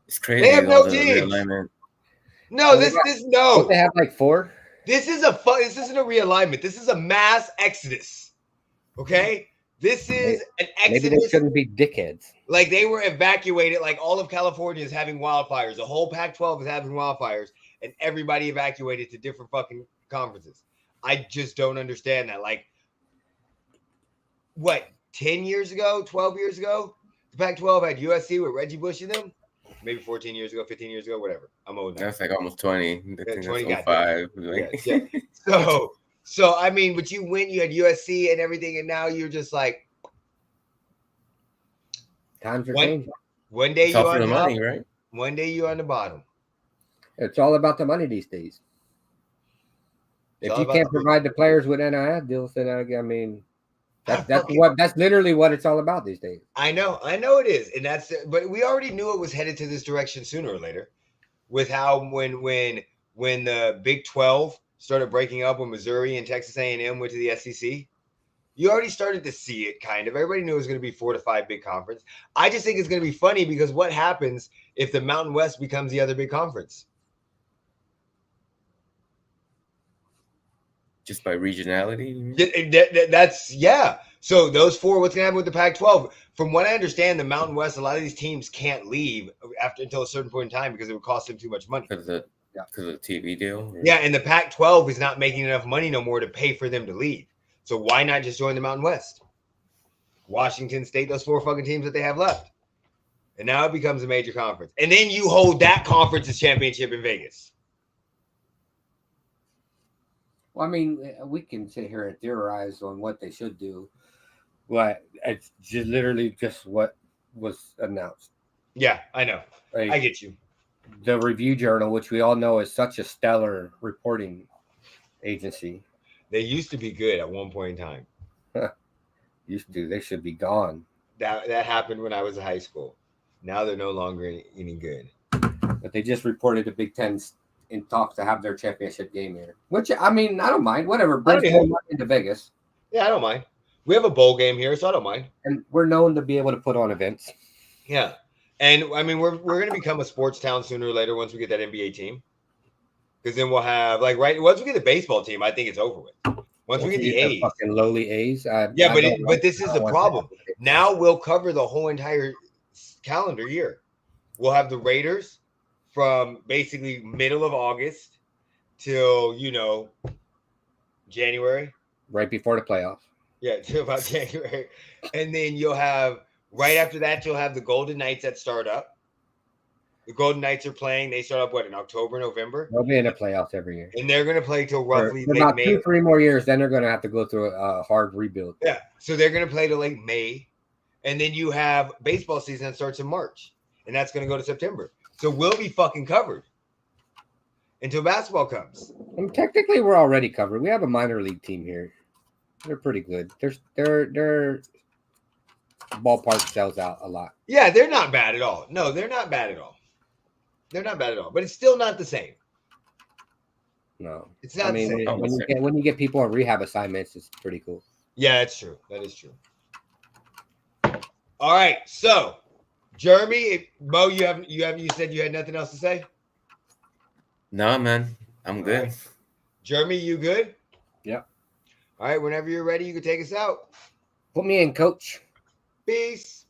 It's crazy. They have no teams. No, Don't they have like 4? This isn't a realignment. This is a mass exodus. Okay? This is an Maybe they exodus. shouldn't be dickheads. Like they were evacuated, like all of California is having wildfires. The whole Pac-12 is having wildfires, and everybody evacuated to different fucking conferences. I just don't understand that. Like, what, 10 years ago, 12 years ago, the Pac-12 had USC with Reggie Bush in them? Maybe 14 years ago, 15 years ago, whatever. I'm old now. That's like almost 20. I think 20, that's 05. Yeah. So I mean, but you went, you had USC and everything, and now you're just like, Times are changing. one day It's you're all for on the top, money, right? one day you're on the bottom. It's all about the money these days. It's If all you about can't the money. provide the players with NIL deals, then I mean, that's literally what it's all about these days. I know it is, and but we already knew it was headed to this direction sooner or later, with how when the Big 12 started breaking up when Missouri and Texas A&M went to the SEC, you already started to see it kind of. Everybody knew it was going to be 4 to 5 big conference. I just think it's going to be funny because what happens if the Mountain West becomes the other big conference? Just by regionality? That's. So those 4, what's going to happen with the Pac-12? From what I understand, the Mountain West, a lot of these teams can't leave until a certain point in time because it would cost them too much money. Because of the TV deal? Or? Yeah, and the Pac-12 is not making enough money no more to pay for them to leave. So why not just join the Mountain West? Washington State, those 4 fucking teams that they have left. And now it becomes a major conference. And then you hold that conference's championship in Vegas. Well, I mean, we can sit here and theorize on what they should do, but it's just literally just what was announced. Yeah, I know. Like, I get you. The Review Journal, which we all know is such a stellar reporting agency. They used to be good at one point in time. Used to. They should be gone. That happened when I was in high school. Now they're no longer any good. But they just reported the Big Ten's in talks to have their championship game here. Which, I mean, I don't mind. Whatever. Brings more money into Vegas. Yeah, I don't mind. We have a bowl game here, so I don't mind. And we're known to be able to put on events. Yeah. And, I mean, we're going to become a sports town sooner or later once we get that NBA team. Because then we'll have, like, once we get the basebal team, I think it's over with. Once we get the A's. Fucking lowly A's. But this is the problem. Now we'll cover the whole entire calendar year. We'll have the Raiders from basically middle of August till, January. Right before the playoffs. Yeah, till about January. And then you'll have, right after that, you'll have the Golden Knights that start up. The Golden Knights are playing. They start up, in October, November? They'll be in the playoffs every year. And they're going to play till roughly for late about May. 2-3 more years, then they're going to have to go through a hard rebuild. Yeah, so they're going to play till late May. And then you have baseball season that starts in March. And that's going to go to September. So we'll be fucking covered until basketball comes. And technically, we're already covered. We have a minor league team here. They're pretty good. Their ballpark sells out a lot. Yeah, they're not bad at all. No, they're not bad at all. They're not bad at all. But it's still not the same. No, it's not the same. When you get people on rehab assignments, it's pretty cool. Yeah, that's true. That is true. All right, so Jeremy, Mo, you said you had nothing else to say? No, man, I'm good. Right. Jeremy, you good? Yep. All right, whenever you're ready, you can take us out. Put me in, coach. Peace.